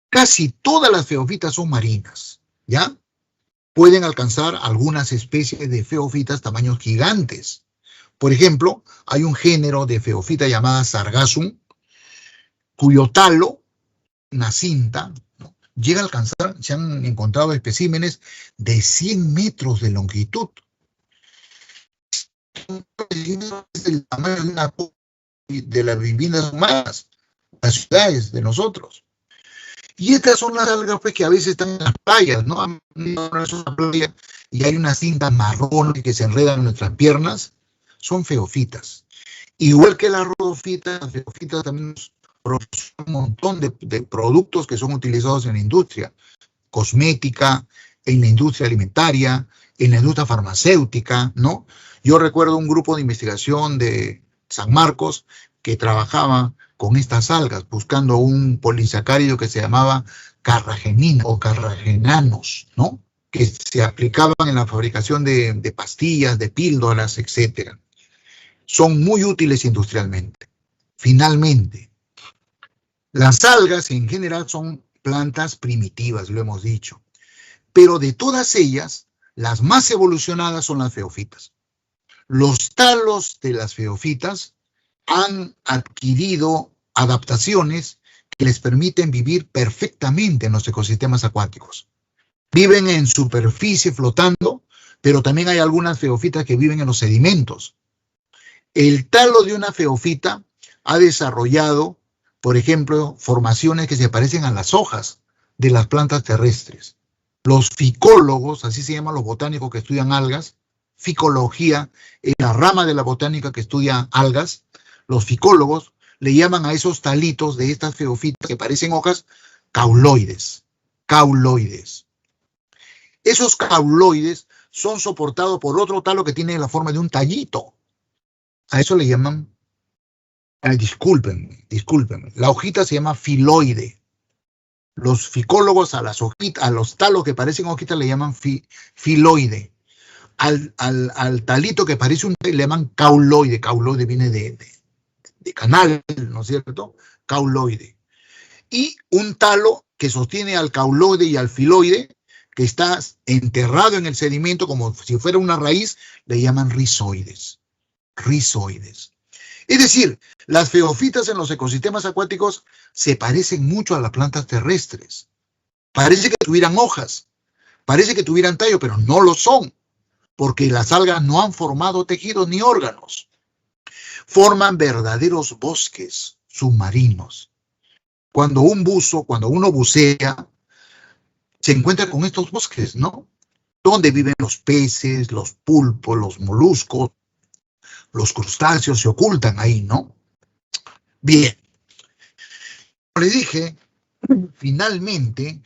Casi todas las feofitas son marinas, ¿ya? Pueden alcanzar algunas especies de feofitas tamaños gigantes. Por ejemplo, hay un género de feofita llamada Sargassum, cuyo talo, una cinta, ¿no?, llega a alcanzar, se han encontrado especímenes de 100 metros de longitud. Es el tamaño de las viviendas humanas, las ciudades de nosotros. Y estas son las algas, pues, que a veces están en las playas, ¿no? Es una playa y hay una cinta marrón que se enreda en nuestras piernas. Son feofitas. Igual que las rodofitas, las feofitas también producen un montón de productos que son utilizados en la industria cosmética, en la industria alimentaria, en la industria farmacéutica, ¿no? Yo recuerdo un grupo de investigación de San Marcos que trabajaba con estas algas, buscando un polisacárido que se llamaba carragenina o carragenanos, ¿no?, que se aplicaban en la fabricación de pastillas, de píldoras, etcétera. Son muy útiles industrialmente. Finalmente, las algas en general son plantas primitivas, lo hemos dicho, pero de todas ellas, las más evolucionadas son las feofitas. Los talos de las feofitas han adquirido adaptaciones que les permiten vivir perfectamente en los ecosistemas acuáticos. Viven en superficie flotando, pero también hay algunas feofitas que viven en los sedimentos. El talo de una feofita ha desarrollado, por ejemplo, formaciones que se parecen a las hojas de las plantas terrestres. Los ficólogos, así se llaman los botánicos que estudian algas, ficología es la rama de la botánica que estudia algas, los ficólogos le llaman a esos talitos de estas feofitas que parecen hojas cauloides. Cauloides. Esos cauloides son soportados por otro talo que tiene la forma de un tallito. A eso le llaman, discúlpenme, la hojita se llama filoide. Los ficólogos a las hojitas, a los talos que parecen hojitas le llaman filoide. Al talito que parece un le llaman cauloide. Cauloide viene de canal, ¿no es cierto? Cauloide. Y un talo que sostiene al cauloide y al filoide, que está enterrado en el sedimento como si fuera una raíz, le llaman rizoides. Rizoides. Es decir, las feofitas en los ecosistemas acuáticos se parecen mucho a las plantas terrestres. Parece que tuvieran hojas, parece que tuvieran tallo, pero no lo son, porque las algas no han formado tejidos ni órganos. Forman verdaderos bosques submarinos. Cuando uno bucea, se encuentra con estos bosques, ¿no? Donde viven los peces, los pulpos, los moluscos, los crustáceos se ocultan ahí, ¿no? Bien. Como le dije, finalmente,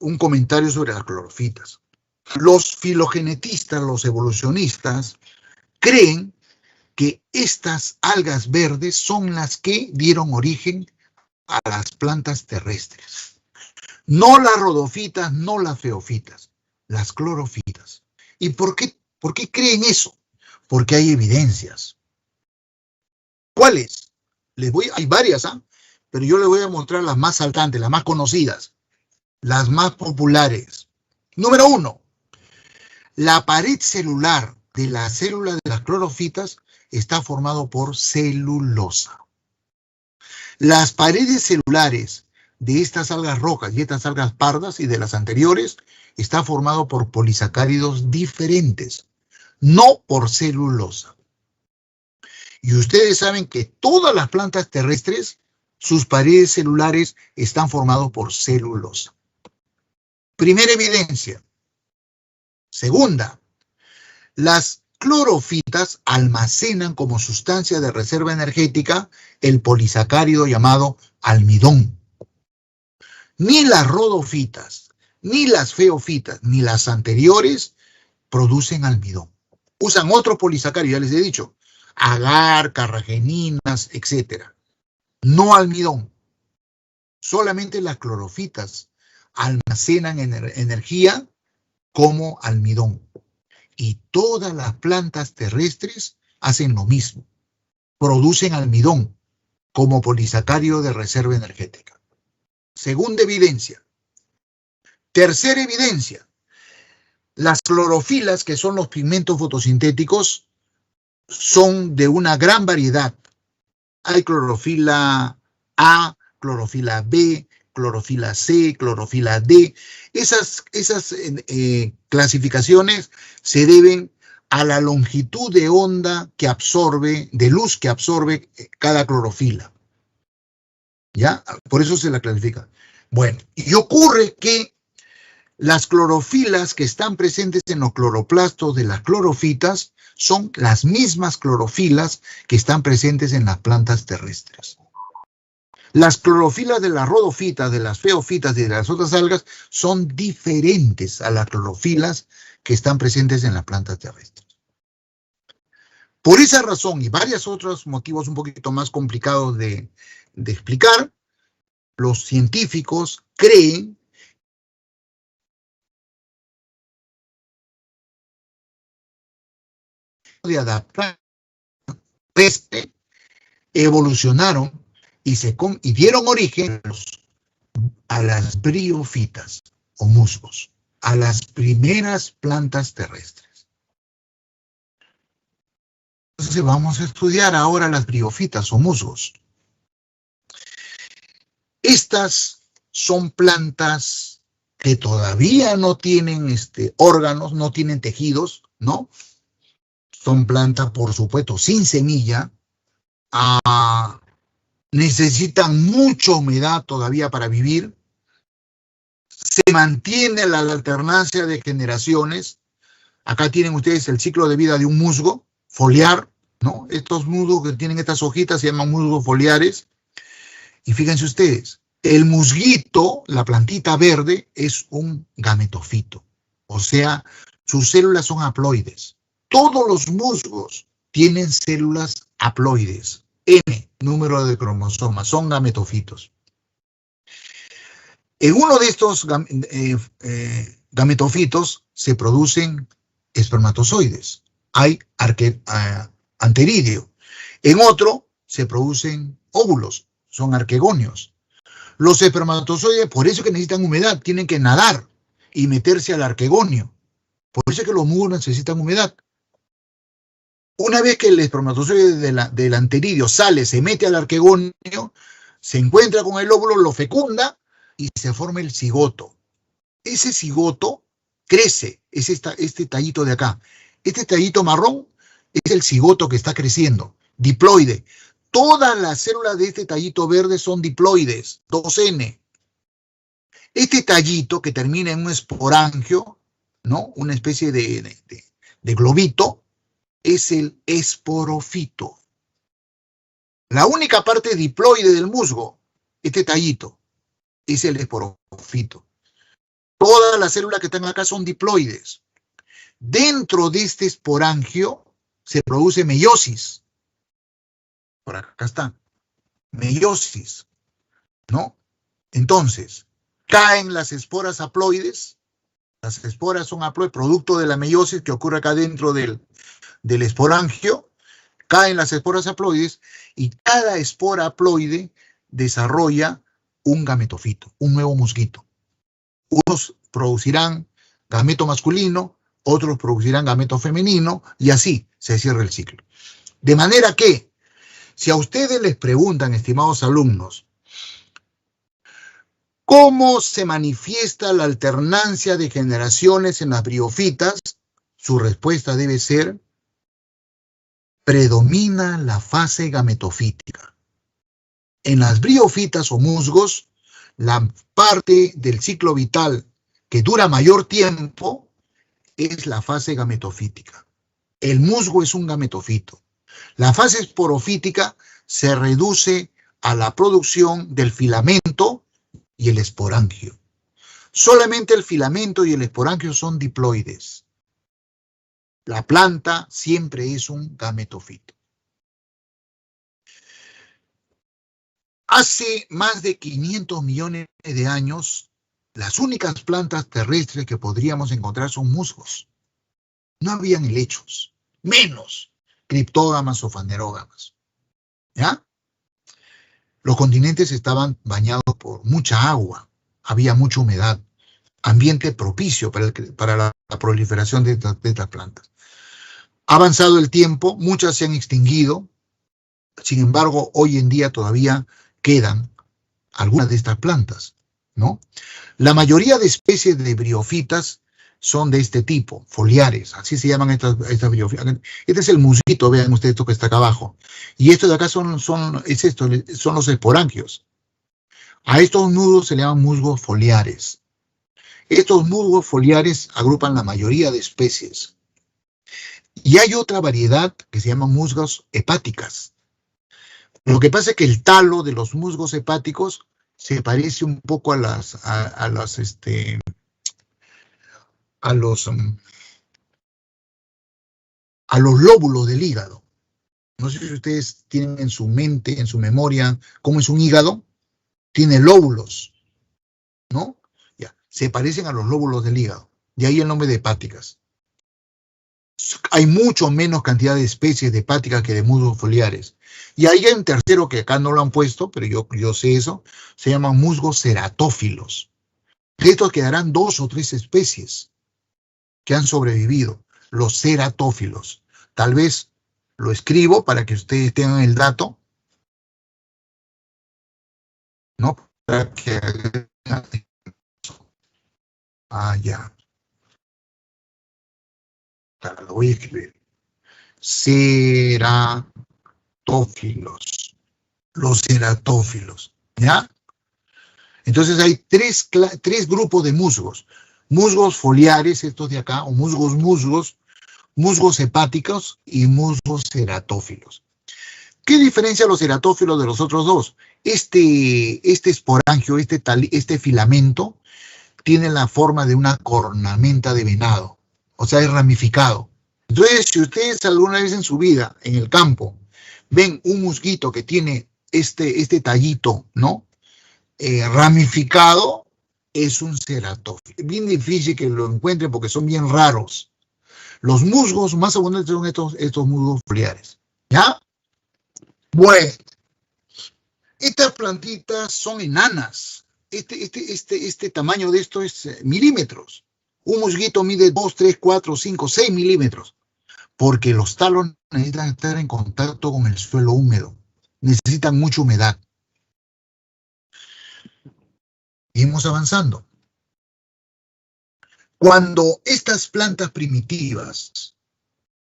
un comentario sobre las clorofitas. Los filogenetistas, los evolucionistas, creen que estas algas verdes son las que dieron origen a las plantas terrestres. No las rodofitas, no las feofitas, las clorofitas. ¿Y por qué creen eso? Porque hay evidencias. ¿Cuáles? Hay varias, pero yo les voy a mostrar las más saltantes, las más conocidas, las más populares. Número 1. La pared celular de la célula de las clorofitas está formado por celulosa. Las paredes celulares de estas algas rojas y estas algas pardas y de las anteriores está formado por polisacáridos diferentes, no por celulosa. Y ustedes saben que todas las plantas terrestres, sus paredes celulares están formadas por celulosa. Primera evidencia. Segunda, las clorofitas almacenan como sustancia de reserva energética el polisacárido llamado almidón. Ni las rodofitas, ni las feofitas, ni las anteriores producen almidón. Usan otro polisacárido, ya les he dicho, agar, carrageninas, etc. No almidón. Solamente las clorofitas almacenan energía como almidón. Y todas las plantas terrestres hacen lo mismo. Producen almidón como polisacárido de reserva energética. Segunda evidencia. Tercera evidencia. Las clorofilas, que son los pigmentos fotosintéticos, son de una gran variedad. Hay clorofila A, clorofila B, clorofila C, clorofila D. Esas clasificaciones se deben a la longitud de onda que absorbe, de luz que absorbe cada clorofila. ¿Ya? Por eso se la clasifica. Bueno, y ocurre que las clorofilas que están presentes en los cloroplastos de las clorofitas son las mismas clorofilas que están presentes en las plantas terrestres. Las clorofilas de las rodofitas, de las feofitas y de las otras algas son diferentes a las clorofilas que están presentes en las plantas terrestres. Por esa razón y varios otros motivos un poquito más complicados de explicar, los científicos creen de adaptar evolucionaron y dieron origen a las briofitas o musgos, a las primeras plantas terrestres. Entonces vamos a estudiar ahora las briofitas o musgos. Estas son plantas que todavía no tienen órganos, no tienen tejidos, ¿no? Son plantas, por supuesto, sin semilla. Necesitan mucha humedad todavía para vivir. Se mantiene la alternancia de generaciones. Acá tienen ustedes el ciclo de vida de un musgo foliar, ¿no? Estos musgos que tienen estas hojitas se llaman musgos foliares. Y fíjense ustedes, el musguito, la plantita verde, es un gametofito. O sea, sus células son haploides. Todos los musgos tienen células haploides. N, número de cromosomas, son gametofitos. En uno de estos gametofitos se producen espermatozoides. Hay anterídeo. En otro se producen óvulos, son arquegonios. Los espermatozoides, por eso que necesitan humedad, tienen que nadar y meterse al arquegonio. Por eso es que los musgos necesitan humedad. Una vez que el espermatozoide del anteridio sale, se mete al arquegonio, se encuentra con el óvulo, lo fecunda y se forma el cigoto. Ese cigoto crece, es este tallito de acá. Este tallito marrón es el cigoto que está creciendo, diploide. Todas las células de este tallito verde son diploides, 2N. Este tallito que termina en un esporangio, ¿no? Una especie de globito, es el esporofito. La única parte diploide del musgo, este tallito, es el esporofito. Todas las células que están acá son diploides. Dentro de este esporangio se produce meiosis. Por acá está. Meiosis, ¿no? Entonces, caen las esporas haploides. Las esporas son haploides, producto de la meiosis que ocurre acá dentro del esporangio. Caen las esporas haploides y cada espora haploide desarrolla un gametofito, un nuevo musguito. Unos producirán gameto masculino, otros producirán gameto femenino, y así se cierra el ciclo. De manera que, si a ustedes les preguntan, estimados alumnos, ¿cómo se manifiesta la alternancia de generaciones en las briofitas? Su respuesta debe ser: predomina la fase gametofítica. En las briofitas o musgos, la parte del ciclo vital que dura mayor tiempo es la fase gametofítica. El musgo es un gametofito. La fase esporofítica se reduce a la producción del filamento y el esporangio. Solamente el filamento y el esporangio son diploides. La planta siempre es un gametofito. Hace más de 500 millones de años, las únicas plantas terrestres que podríamos encontrar son musgos. No habían helechos, menos criptógamas o fanerógamas. ¿Ya? Los continentes estaban bañados por mucha agua, había mucha humedad, ambiente propicio para la proliferación de estas plantas. Ha avanzado el tiempo, muchas se han extinguido, sin embargo, hoy en día todavía quedan algunas de estas plantas, ¿no? La mayoría de especies de briofitas son de este tipo, foliares, así se llaman estas briofitas. Este es el musguito, vean ustedes esto que está acá abajo. Y esto de acá son los esporangios. A estos musgos se le llaman musgos foliares. Estos musgos foliares agrupan la mayoría de especies. Y hay otra variedad que se llama musgos hepáticas. Lo que pasa es que el talo de los musgos hepáticos se parece un poco a los lóbulos del hígado. No sé si ustedes tienen en su mente, en su memoria, cómo es un hígado. Tiene lóbulos, ¿no? Ya, se parecen a los lóbulos del hígado. De ahí el nombre de hepáticas. Hay mucho menos cantidad de especies de hepáticas que de musgos foliares. Y hay un tercero que acá no lo han puesto, pero yo sé eso, se llaman musgos ceratófilos. De estos quedarán 2 o 3 especies que han sobrevivido, los ceratófilos. Tal vez lo escribo para que ustedes tengan el dato, ¿no? Para que... ya. Claro, lo voy a escribir. Ceratófilos. Los ceratófilos, ¿ya? Entonces hay tres grupos de musgos. Musgos foliares, estos de acá, o musgos hepáticos y musgos ceratófilos. ¿Qué diferencia los ceratófilos de los otros dos? Este esporangio, este filamento, tiene la forma de una cornamenta de venado, o sea, es ramificado. Entonces, si ustedes alguna vez en su vida, en el campo, ven un musguito que tiene este tallito, ¿no? Ramificado, es un ceratófilo. Es bien difícil que lo encuentren porque son bien raros. Los musgos más abundantes son estos musgos foliares, ¿ya? Bueno, estas plantitas son enanas. Este tamaño de esto es milímetros. Un musguito mide 2, 3, 4, 5, 6 milímetros. Porque los talos necesitan estar en contacto con el suelo húmedo. Necesitan mucha humedad. Seguimos avanzando. Cuando estas plantas primitivas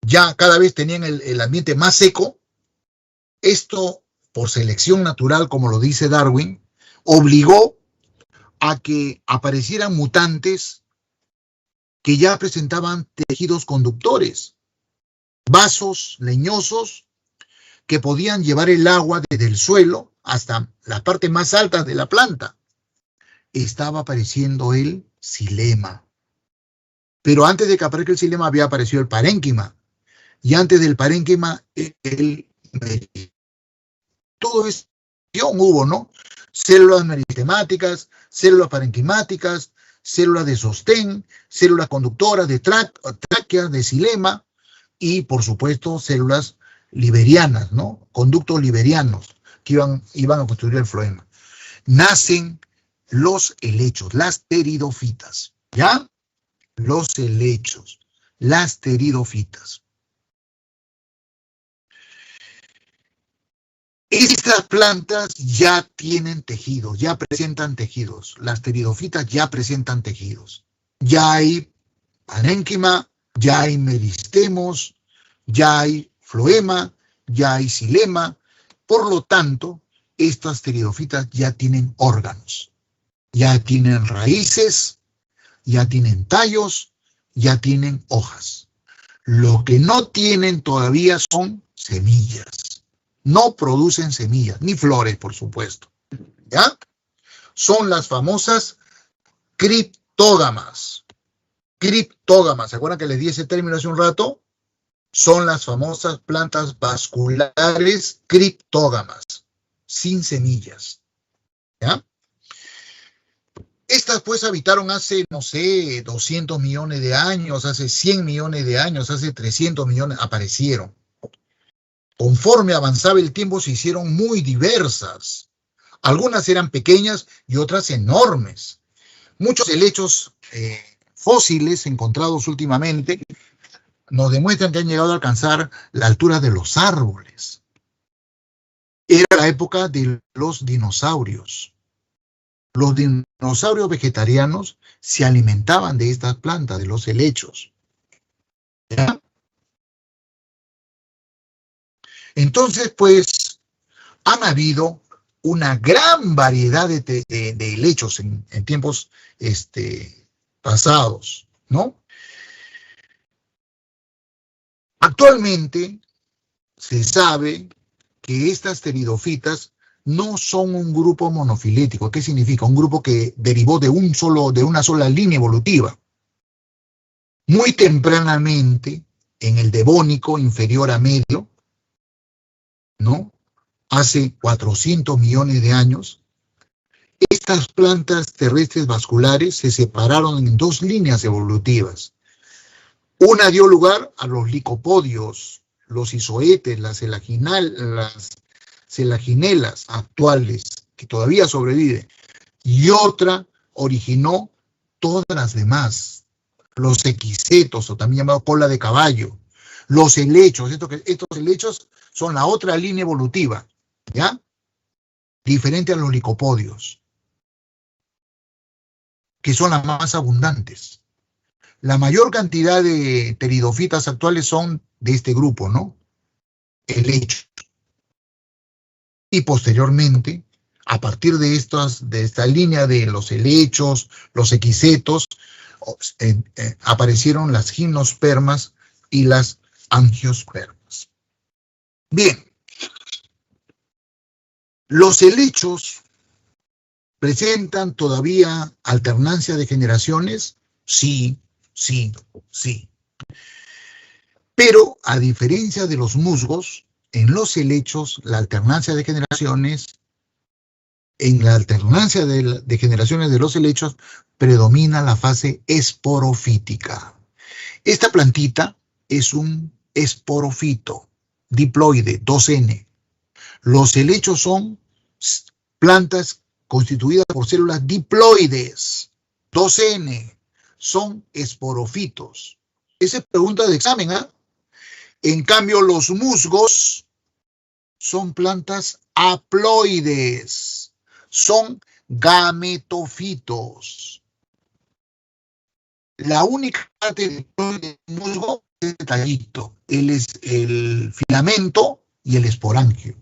ya cada vez tenían el ambiente más seco, esto, por selección natural, como lo dice Darwin, obligó a que aparecieran mutantes que ya presentaban tejidos conductores, vasos leñosos que podían llevar el agua desde el suelo hasta las partes más altas de la planta. Estaba apareciendo el xilema. Pero antes de que aparezca el xilema había aparecido el parénquima. Y antes del parénquima, el merisma. Todo eso hubo, ¿no? Células meristemáticas, células parenquimáticas, células de sostén, células conductoras de tráqueas, de xilema y, por supuesto, células liberianas, ¿no? Conductos liberianos que iban a construir el floema. Nacen los helechos, las pteridofitas, ¿ya? Los helechos, las pteridofitas. Estas plantas ya tienen tejidos, ya presentan tejidos. Las pteridofitas ya presentan tejidos. Ya hay parénquima, ya hay meristemos, ya hay floema, ya hay xilema. Por lo tanto, estas pteridofitas ya tienen órganos, ya tienen raíces, ya tienen tallos, ya tienen hojas. Lo que no tienen todavía son semillas. No producen semillas, ni flores, por supuesto. ¿Ya? Son las famosas criptógamas. Criptógamas, ¿se acuerdan que les di ese término hace un rato? Son las famosas plantas vasculares criptógamas, sin semillas. ¿Ya? Estas pues habitaron hace, no sé, 200 millones de años, hace 100 millones de años, hace 300 millones, aparecieron. Conforme avanzaba el tiempo se hicieron muy diversas. Algunas eran pequeñas y otras enormes. Muchos helechos fósiles encontrados últimamente nos demuestran que han llegado a alcanzar la altura de los árboles. Era la época de los dinosaurios. Los dinosaurios vegetarianos se alimentaban de estas plantas, de los helechos. ¿Ya? Entonces, pues, han habido una gran variedad de helechos en tiempos pasados, ¿no? Actualmente se sabe que estas pteridofitas no son un grupo monofilético. ¿Qué significa? Un grupo que derivó de una sola línea evolutiva. Muy tempranamente, en el Devónico inferior a medio, ¿no? Hace 400 millones de años, estas plantas terrestres vasculares se separaron en dos líneas evolutivas. Una dio lugar a los licopodios, los izoetes, las selaginelas actuales, que todavía sobreviven, y otra originó todas las demás, los equisetos, o también llamados cola de caballo, los helechos. Estos helechos son la otra línea evolutiva, ¿ya? Diferente a los licopodios, que son las más abundantes. La mayor cantidad de pteridofitas actuales son de este grupo, ¿no? Helechos. Y posteriormente, a partir de esta línea de los helechos, los equisetos, aparecieron las gimnospermas y las angiospermas. Bien, los helechos presentan todavía alternancia de generaciones, sí. Pero a diferencia de los musgos, en los helechos la alternancia de generaciones, en la alternancia de generaciones de los helechos predomina la fase esporofítica. Esta plantita es un esporofito, diploide, 2N. Los helechos son plantas constituidas por células diploides, 2N, son esporofitos. Esa es pregunta de examen, ¿ah? En cambio, los musgos son plantas haploides, son gametofitos. La única parte diploide del musgo es el tallito, el filamento y el esporangio.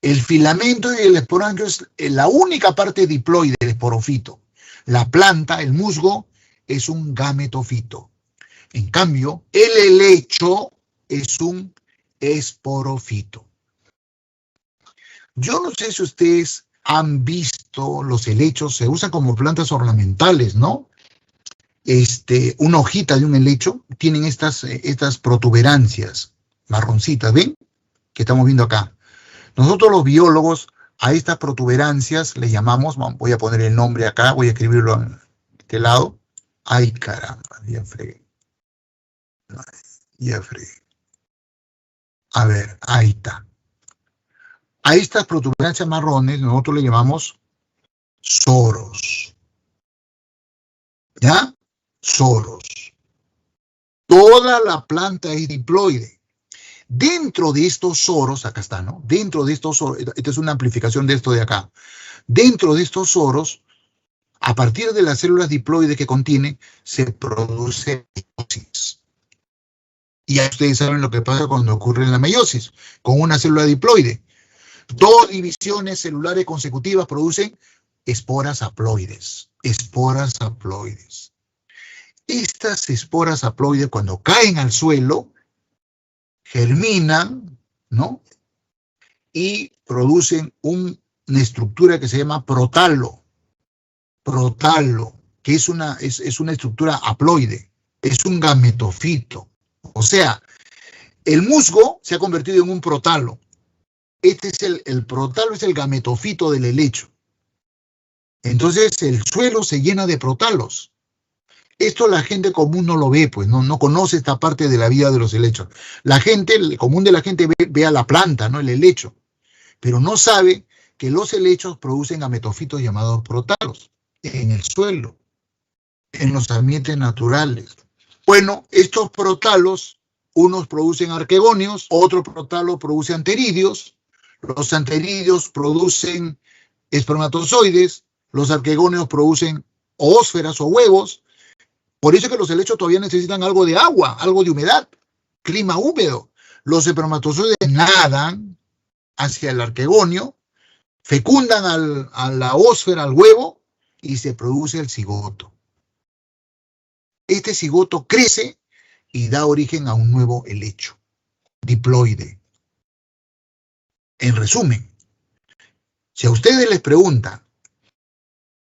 El filamento y el esporangio es la única parte diploide del esporofito. La planta, el musgo, es un gametofito. En cambio, el helecho es un esporofito. Yo no sé si ustedes han visto los helechos, se usan como plantas ornamentales, ¿no? Una hojita de un helecho tienen estas protuberancias marroncitas, ¿ven? Que estamos viendo acá. Nosotros los biólogos a estas protuberancias le llamamos, voy a poner el nombre acá, voy a escribirlo en este lado. Ay, caramba, ya fregué. Ya fregué. A ver, ahí está. A estas protuberancias marrones nosotros le llamamos soros. ¿Ya? Soros. Toda la planta es diploide. Dentro de estos soros, acá está, ¿no? Dentro de estos soros, esta es una amplificación de esto de acá. Dentro de estos soros, a partir de las células diploides que contiene, se produce meiosis. Y ya ustedes saben lo que pasa cuando ocurre en la meiosis, con una célula diploide. 2 divisiones celulares consecutivas producen esporas haploides. Esporas haploides. Estas esporas haploides, cuando caen al suelo, germinan, ¿no? Y producen una estructura que se llama protalo. Protalo, que es una estructura haploide, es un gametofito. O sea, el musgo se ha convertido en un protalo. El protalo es el gametofito del helecho. Entonces el suelo se llena de protalos. Esto la gente común no lo ve, pues no conoce esta parte de la vida de los helechos. El común de la gente ve a la planta, ¿no? El helecho, pero no sabe que los helechos producen gametofitos llamados protalos en el suelo, en los ambientes naturales. Bueno, estos protalos, unos producen arquegonios, otro protalo produce anteridios, los anteridios producen espermatozoides, los arquegonios producen oósferas o huevos. Por eso es que los helechos todavía necesitan algo de agua, algo de humedad, clima húmedo. Los espermatozoides nadan hacia el arquegonio, fecundan a la ósfera, al huevo, y se produce el cigoto. Este cigoto crece y da origen a un nuevo helecho, diploide. En resumen, si a ustedes les preguntan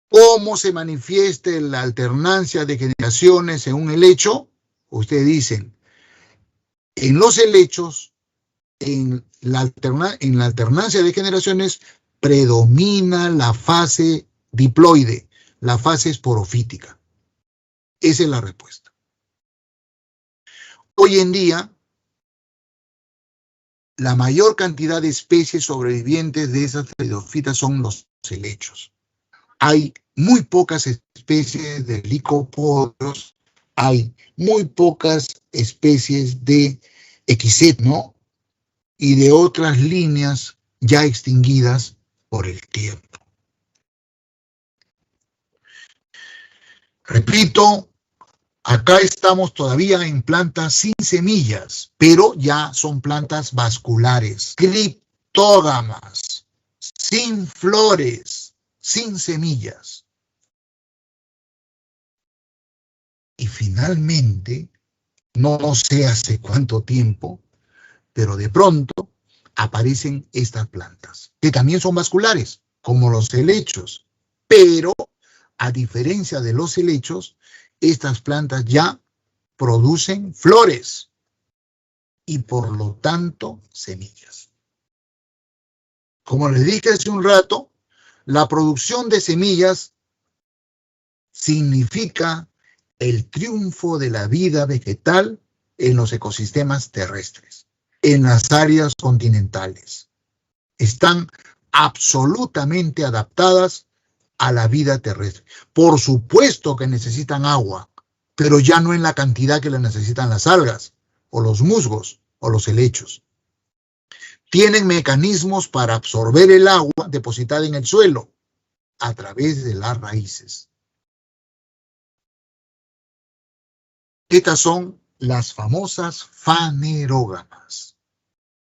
¿cómo se manifiesta la alternancia de generaciones en un helecho? Ustedes dicen, en los helechos, en la alternancia de generaciones, predomina la fase diploide, la fase esporofítica. Esa es la respuesta. Hoy en día, la mayor cantidad de especies sobrevivientes de esas pteridofitas son los helechos. Hay muy pocas especies de licopodios, hay muy pocas especies de equiseno y de otras líneas ya extinguidas por el tiempo. Repito, acá estamos todavía en plantas sin semillas, pero ya son plantas vasculares, criptógamas, sin flores, sin semillas. Y finalmente, no sé hace cuánto tiempo, pero de pronto aparecen estas plantas, que también son vasculares, como los helechos, pero a diferencia de los helechos, estas plantas ya producen flores y por lo tanto semillas. Como les dije hace un rato, la producción de semillas significa el triunfo de la vida vegetal en los ecosistemas terrestres, en las áreas continentales. están absolutamente adaptadas a la vida terrestre. Por supuesto que necesitan agua, pero ya no en la cantidad que la necesitan las algas, o los musgos, o los helechos. Tienen mecanismos para absorber el agua depositada en el suelo a través de las raíces. Estas son las famosas fanerógamas,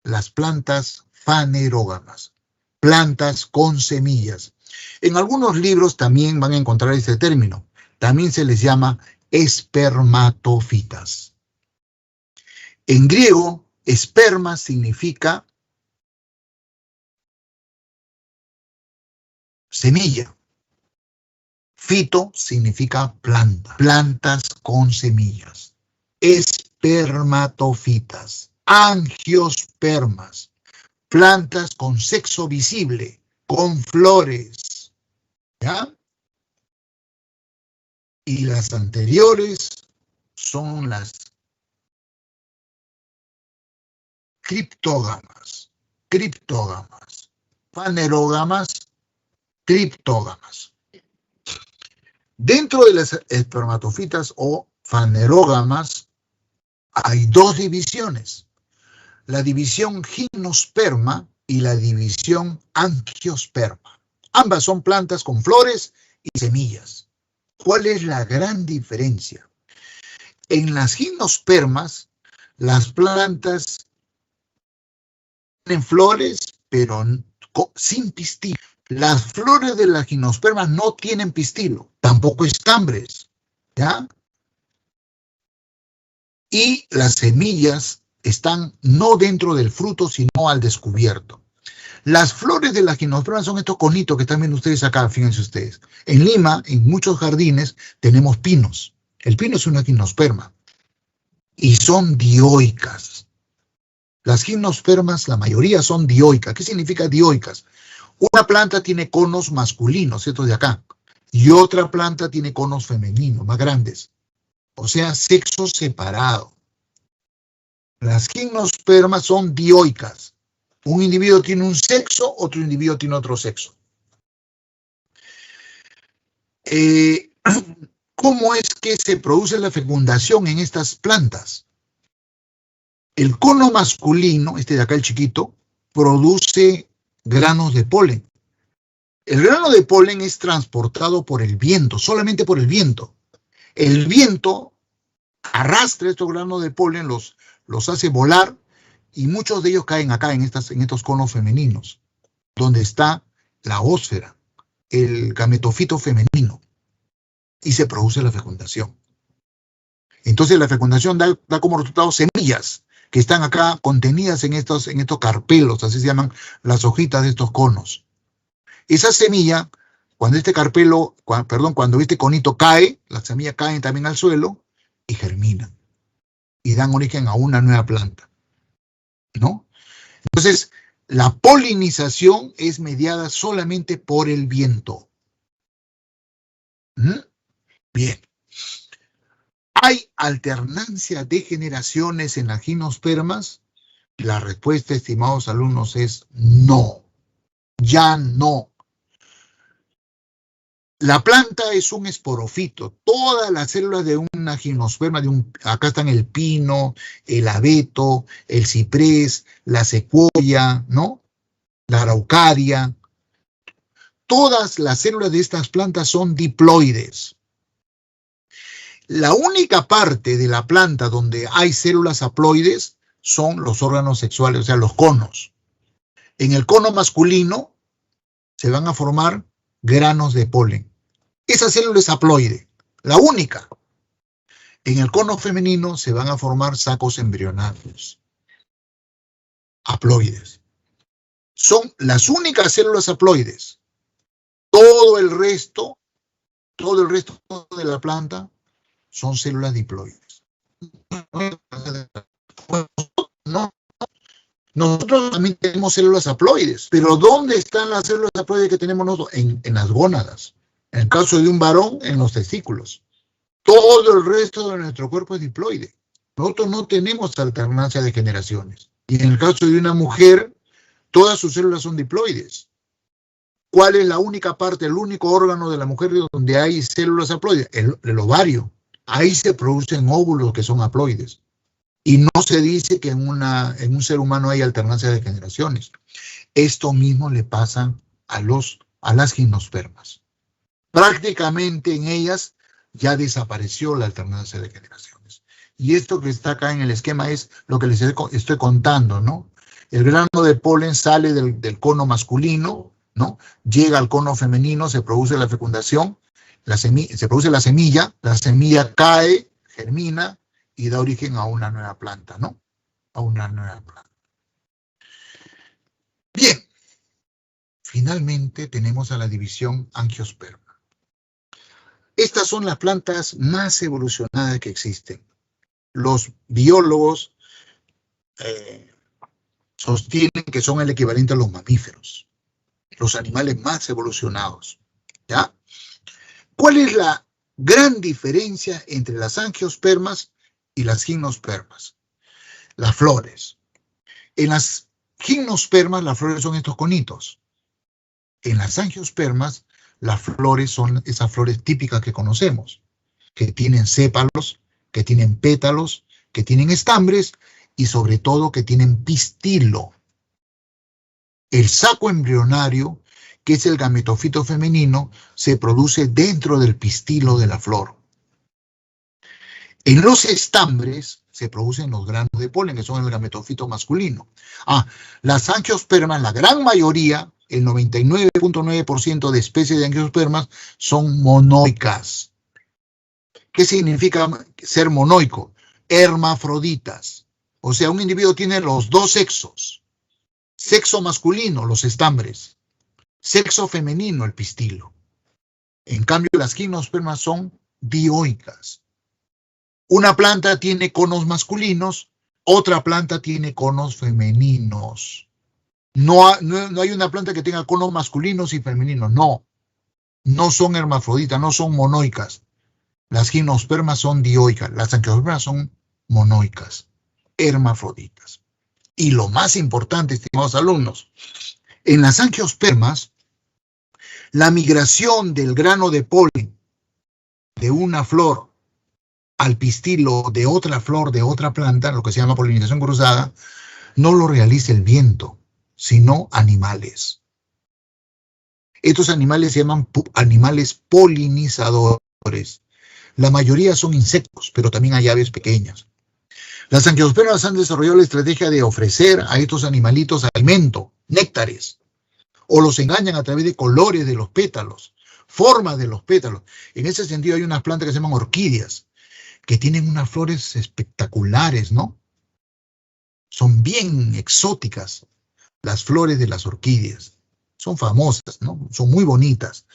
las plantas fanerógamas, plantas con semillas. En algunos libros también van a encontrar este término. También se les llama espermatofitas. En griego, esperma significa semilla. Fito significa planta, plantas con semillas. Espermatofitas, angiospermas, plantas con sexo visible, con flores. ¿Ya? Y las anteriores son las criptógamas, fanerógamas, criptógamas. Dentro de las espermatofitas o fanerógamas hay dos divisiones, la división gimnosperma y la división angiosperma. Ambas son plantas con flores y semillas. ¿Cuál es la gran diferencia? En las gimnospermas, las plantas tienen flores, pero sin pistilo. Las flores de las gimnospermas no tienen pistilo, tampoco estambres, ¿ya? Y las semillas están no dentro del fruto, sino al descubierto. Las flores de las gimnospermas son estos conitos que están viendo ustedes acá, fíjense ustedes. En Lima, en muchos jardines, tenemos pinos. El pino es una gimnosperma. Y son dioicas. Las gimnospermas, la mayoría son dioicas. ¿Qué significa dioicas? Una planta tiene conos masculinos, estos de acá, y otra planta tiene conos femeninos, más grandes. O sea, sexo separado. Las gimnospermas son dioicas. Un individuo tiene un sexo, otro individuo tiene otro sexo. ¿Cómo es que se produce la fecundación en estas plantas? El cono masculino, este de acá el chiquito, produce granos de polen. El grano de polen es transportado por el viento, solamente por el viento. El viento arrastra estos granos de polen, los hace volar, y muchos de ellos caen acá en estos conos femeninos, donde está la ósfera, el gametofito femenino, y se produce la fecundación. Entonces la fecundación da como resultado semillas que están acá contenidas en estos carpelos, así se llaman las hojitas de estos conos. Esa semilla, cuando este conito cae, las semillas caen también al suelo y germinan y dan origen a una nueva planta, ¿no? Entonces, la polinización es mediada solamente por el viento. Bien. ¿Hay alternancia de generaciones en las gimnospermas? La respuesta, estimados alumnos, es no. Ya no. La planta es un esporofito. Todas las células de una gimnosperma, acá están el pino, el abeto, el ciprés, la secuoya, ¿no? La araucaria. Todas las células de estas plantas son diploides. La única parte de la planta donde hay células haploides son los órganos sexuales, o sea, los conos. En el cono masculino se van a formar granos de polen. Esa célula es haploide, la única. En el cono femenino se van a formar sacos embrionarios, haploides. Son las únicas células haploides. Todo el resto de la planta son células diploides. No. Nosotros también tenemos células haploides, pero ¿dónde están las células haploides que tenemos nosotros? En las gónadas. En el caso de un varón, en los testículos. Todo el resto de nuestro cuerpo es diploide. Nosotros no tenemos alternancia de generaciones. Y en el caso de una mujer, Todas sus células son diploides. ¿Cuál es la única parte, el único órgano de la mujer donde hay células haploides? El ovario. Ahí se producen óvulos que son haploides. Y no se dice que en un ser humano hay alternancia de generaciones. Esto mismo le pasa a las gimnospermas. Prácticamente en ellas ya desapareció la alternancia de generaciones. Y esto que está acá en el esquema es lo que les estoy contando, ¿no? El grano de polen sale del cono masculino, ¿no? Llega al cono femenino, se produce la fecundación, se produce la semilla cae, germina y da origen a una nueva planta, ¿no? A una nueva planta. Bien, finalmente tenemos a la división angiosperma. Estas son las plantas más evolucionadas que existen. Los biólogos sostienen que son el equivalente a los mamíferos, los animales más evolucionados, ¿ya? ¿Cuál es la gran diferencia entre las angiospermas y las gimnospermas? Las flores. En las gimnospermas las flores son estos conitos. En las angiospermas las flores son esas flores típicas que conocemos, que tienen sépalos, que tienen pétalos, que tienen estambres y sobre todo que tienen pistilo. El saco embrionario, que es el gametofito femenino, se produce dentro del pistilo de la flor. En los estambres se producen los granos de polen, que son el gametofito masculino. Las angiospermas, la gran mayoría, el 99.9% de especies de angiospermas son monoicas. ¿Qué significa ser monoico? Hermafroditas. O sea, un individuo tiene los dos sexos. Sexo masculino, los estambres. Sexo femenino, el pistilo. En cambio, las gimnospermas son dioicas. Una planta tiene conos masculinos, otra planta tiene conos femeninos. No hay una planta que tenga conos masculinos y femeninos, no. No son hermafroditas, no son monoicas. Las gimnospermas son dioicas, las angiospermas son monoicas, hermafroditas. Y lo más importante, estimados alumnos, en las angiospermas, la migración del grano de polen de una flor al pistilo de otra flor, de otra planta, lo que se llama polinización cruzada, no lo realiza el viento, sino animales. Estos animales se llaman animales polinizadores. La mayoría son insectos, pero también hay aves pequeñas. Las angiospermas han desarrollado la estrategia de ofrecer a estos animalitos alimento, néctares, o los engañan a través de colores de los pétalos, formas de los pétalos. En ese sentido hay unas plantas que se llaman orquídeas, que tienen unas flores espectaculares, ¿no? Son bien exóticas las flores de las orquídeas. Son famosas, ¿no? Son muy bonitas.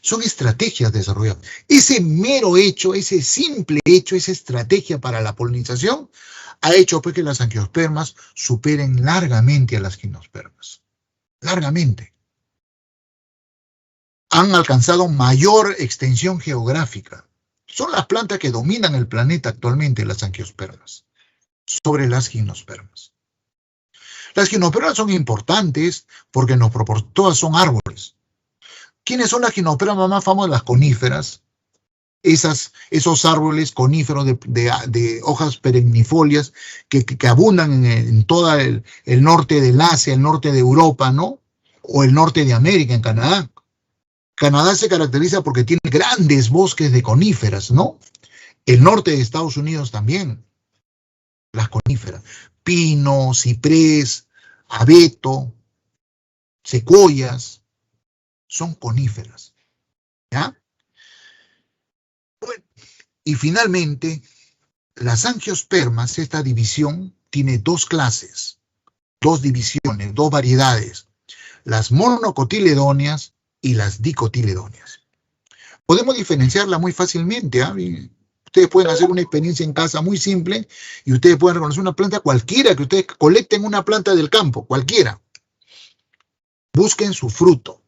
Son estrategias desarrolladas. Ese mero hecho, ese simple hecho, esa estrategia para la polinización, ha hecho pues que las angiospermas superen largamente a las gimnospermas. Largamente. Han alcanzado mayor extensión geográfica. Son las plantas que dominan el planeta actualmente, las angiospermas, sobre las gimnospermas. Las gimnospermas son importantes porque todas son árboles. ¿Quiénes son las gimnospermas más famosas? Las coníferas. Esos árboles coníferos de hojas perennifolias que abundan en todo el norte del Asia, el norte de Europa, ¿no? O el norte de América, en Canadá. Canadá se caracteriza porque tiene grandes bosques de coníferas, ¿no? El norte de Estados Unidos también. Las coníferas. Pino, ciprés, abeto, secuoyas, son coníferas. ¿Ya? Bueno, y finalmente, las angiospermas, esta división, tiene dos clases, dos divisiones, dos variedades. Las monocotiledóneas y las dicotiledóneas. Podemos diferenciarlas muy fácilmente, ¿eh? Ustedes pueden hacer una experiencia en casa muy simple y ustedes pueden reconocer una planta cualquiera, que ustedes colecten una planta del campo, cualquiera. Busquen su fruto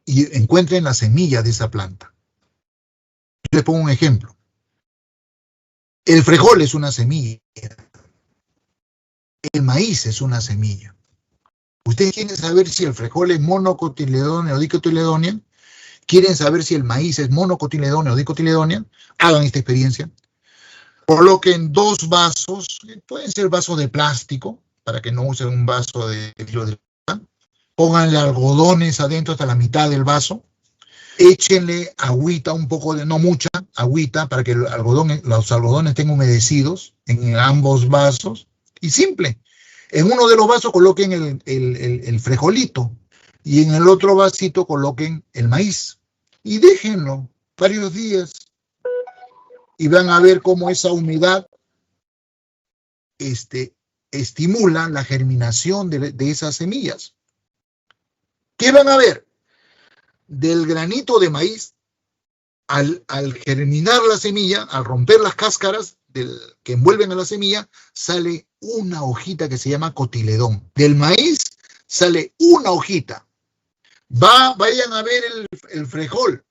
y encuentren la semilla de esa planta. Yo les pongo un ejemplo. El frijol es una semilla. El maíz es una semilla. ¿Ustedes quieren saber si el frijol es monocotiledónea o dicotiledónea? ¿Quieren saber si el maíz es monocotiledónea o dicotiledónea? Hagan esta experiencia. Coloquen 2 vasos, pueden ser vasos de plástico, para que no usen un vaso de vidrio. Pónganle algodones adentro hasta la mitad del vaso. Échenle agüita, un poco de, no mucha, agüita, para que los algodones estén humedecidos en ambos vasos. Y simple. En uno de los vasos coloquen el frijolito y en el otro vasito coloquen el maíz. Y déjenlo varios días. Y van a ver cómo esa humedad estimula la germinación de esas semillas. ¿Qué van a ver? Del granito de maíz, al germinar la semilla, al romper las cáscaras que envuelven a la semilla, sale una hojita que se llama cotiledón. Del maíz sale una hojita. Vayan a ver el frijol.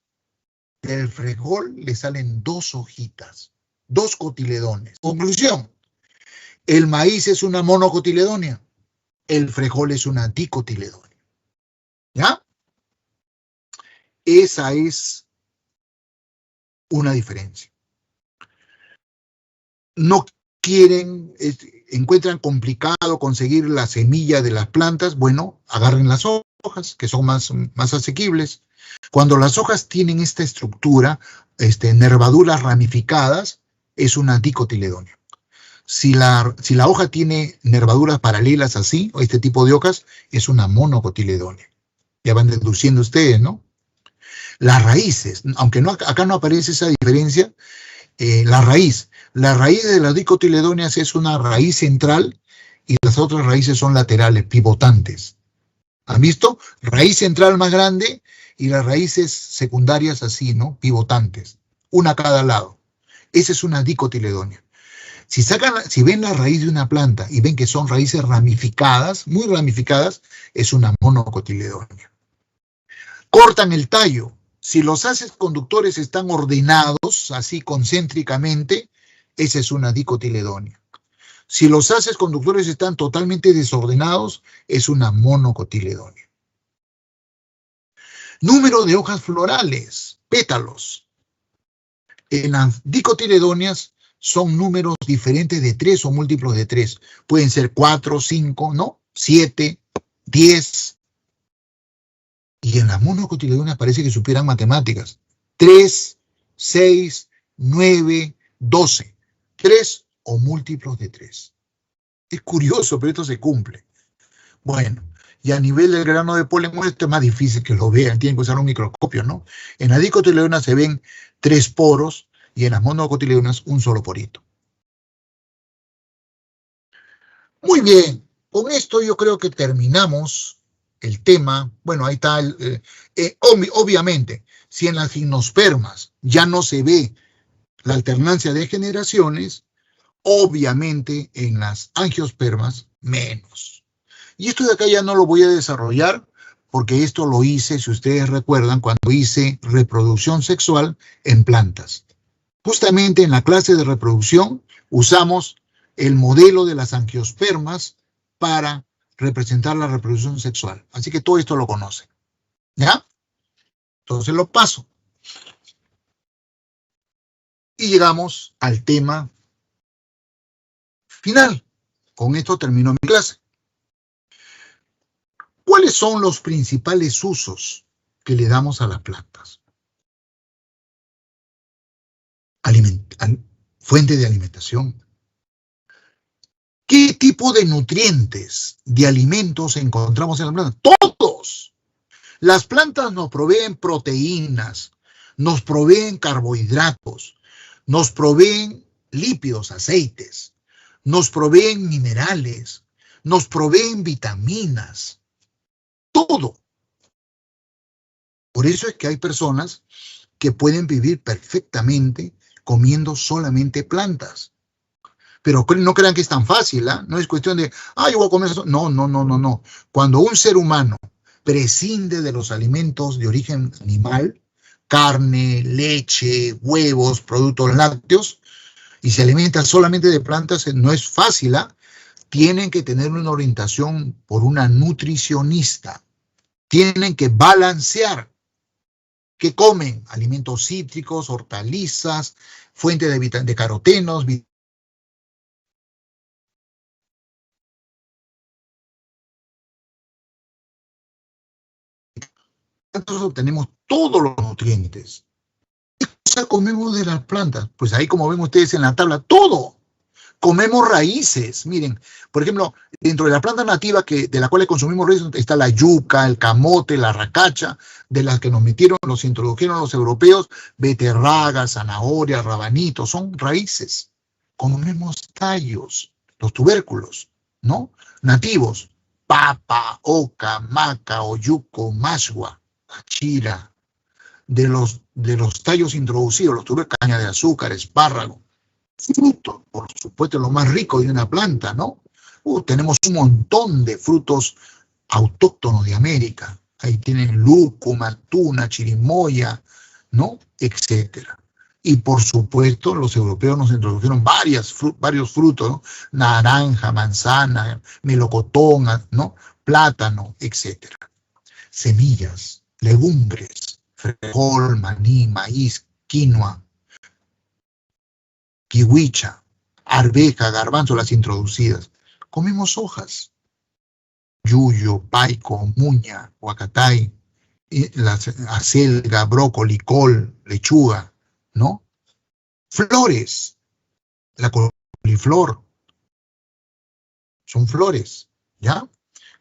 Del frijol le salen 2 hojitas, 2 cotiledones. Conclusión, el maíz es una monocotiledónea, el frijol es una dicotiledónea. ¿Ya? Esa es una diferencia. No encuentran complicado conseguir la semilla de las plantas, bueno, agarren las hojas, que son más asequibles. Cuando las hojas tienen esta estructura, nervaduras ramificadas, es una dicotiledónea. Si la hoja tiene nervaduras paralelas así, o este tipo de hojas, es una monocotiledónea. Ya van deduciendo ustedes, ¿no? Las raíces, aunque acá no aparece esa diferencia, la raíz de las dicotiledóneas es una raíz central y las otras raíces son laterales, pivotantes. ¿Han visto? Raíz central más grande y las raíces secundarias así, ¿no? Pivotantes, una a cada lado. Esa es una dicotiledónea. Si ven la raíz de una planta y ven que son raíces ramificadas, muy ramificadas, es una monocotiledónea. Cortan el tallo. Si los haces conductores están ordenados, así concéntricamente, esa es una dicotiledónea. Si los haces conductores están totalmente desordenados, es una monocotiledónea. Número de hojas florales, pétalos. En las dicotiledóneas son números diferentes de 3 o múltiplos de 3. Pueden ser 4, 5, ¿no? 7, 10. Y en las monocotiledóneas parece que supieran matemáticas. 3, 6, 9, 12. 3 o múltiplos de 3. Es curioso, pero esto se cumple. Bueno, y a nivel del grano de polen, esto es más difícil que lo vean. Tienen que usar un microscopio, ¿no? En las dicotiledóneas se ven 3 poros y en las monocotiledóneas un solo porito. Muy bien, con esto yo creo que terminamos el tema. Bueno, ahí está, obviamente, si en las gimnospermas ya no se ve la alternancia de generaciones, obviamente en las angiospermas menos. Y esto de acá ya no lo voy a desarrollar porque esto lo hice, si ustedes recuerdan, cuando hice reproducción sexual en plantas. Justamente en la clase de reproducción usamos el modelo de las angiospermas para representar la reproducción sexual. Así que todo esto lo conocen. ¿Ya? Entonces lo paso. Y llegamos al tema final. Con esto termino mi clase. ¿Cuáles son los principales usos que le damos a las plantas? Fuente de alimentación. ¿Qué tipo de nutrientes, de alimentos encontramos en las plantas? ¡Todos! Las plantas nos proveen proteínas, nos proveen carbohidratos, nos proveen lípidos, aceites, nos proveen minerales, nos proveen vitaminas, todo. Por eso es que hay personas que pueden vivir perfectamente comiendo solamente plantas. Pero no crean que es tan fácil, ¿eh? No es cuestión de, yo voy a comer eso. No. Cuando un ser humano prescinde de los alimentos de origen animal, carne, leche, huevos, productos lácteos, y se alimenta solamente de plantas, no es fácil, ¿eh? tienen que tener una orientación por una nutricionista. Tienen que balancear. ¿Qué comen? Alimentos cítricos, hortalizas, fuente de carotenos, nosotros obtenemos todos los nutrientes. ¿Qué cosa comemos de las plantas? Pues ahí, como ven ustedes en la tabla, todo. Comemos raíces. Miren, por ejemplo, dentro de la planta nativa de la cual consumimos raíces está la yuca, el camote, la racacha, de las que nos introdujeron los europeos, beterraga, zanahoria, rabanito, son raíces. Comemos tallos, los tubérculos, ¿no? Nativos, papa, oca, maca, oyuco, masua, achira, de los tallos introducidos, los tubérculos, caña de azúcar, espárrago, frutos, por supuesto, lo más rico de una planta, ¿no? Tenemos un montón de frutos autóctonos de América. Ahí tienen lúcuma, tuna, chirimoya, ¿no? Etcétera. Y por supuesto, los europeos nos introdujeron varios frutos, ¿no? Naranja, manzana, melocotón, ¿no? Plátano, etcétera. Semillas, legumbres, frijol, maní, maíz, quinoa, kiwicha, arveja, garbanzo, las introducidas. Comemos hojas, yuyo, paico, muña, huacatay, acelga, brócoli, col, lechuga, ¿no? Flores, la coliflor, son flores, ¿ya?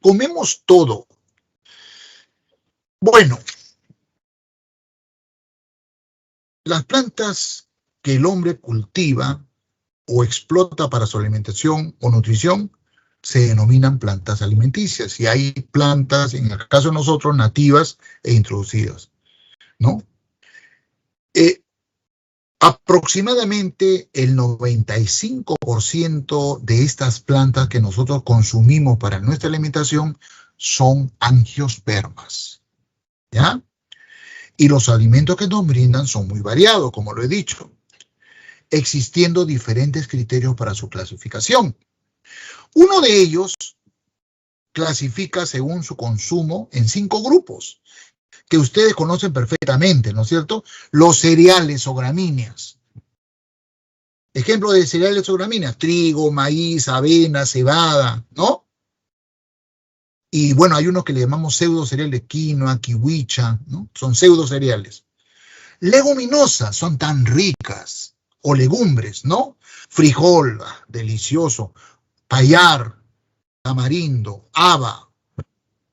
Comemos todo. Bueno, las plantas que el hombre cultiva o explota para su alimentación o nutrición se denominan plantas alimenticias. Y hay plantas, en el caso de nosotros, nativas e introducidas, ¿no? Aproximadamente el 95% de estas plantas que nosotros consumimos para nuestra alimentación son angiospermas, ¿ya? Y los alimentos que nos brindan son muy variados, como lo he dicho, existiendo diferentes criterios para su clasificación. Uno de ellos clasifica según su consumo en 5 grupos, que ustedes conocen perfectamente, ¿no es cierto? Los cereales o gramíneas. Ejemplo de cereales o gramíneas: trigo, maíz, avena, cebada, ¿no? Y bueno, hay unos que le llamamos pseudo cereales, quinoa, kiwicha, ¿no? Son pseudo cereales. Leguminosas, son tan ricas, o legumbres, ¿no? Frijol, delicioso, payar, tamarindo, haba.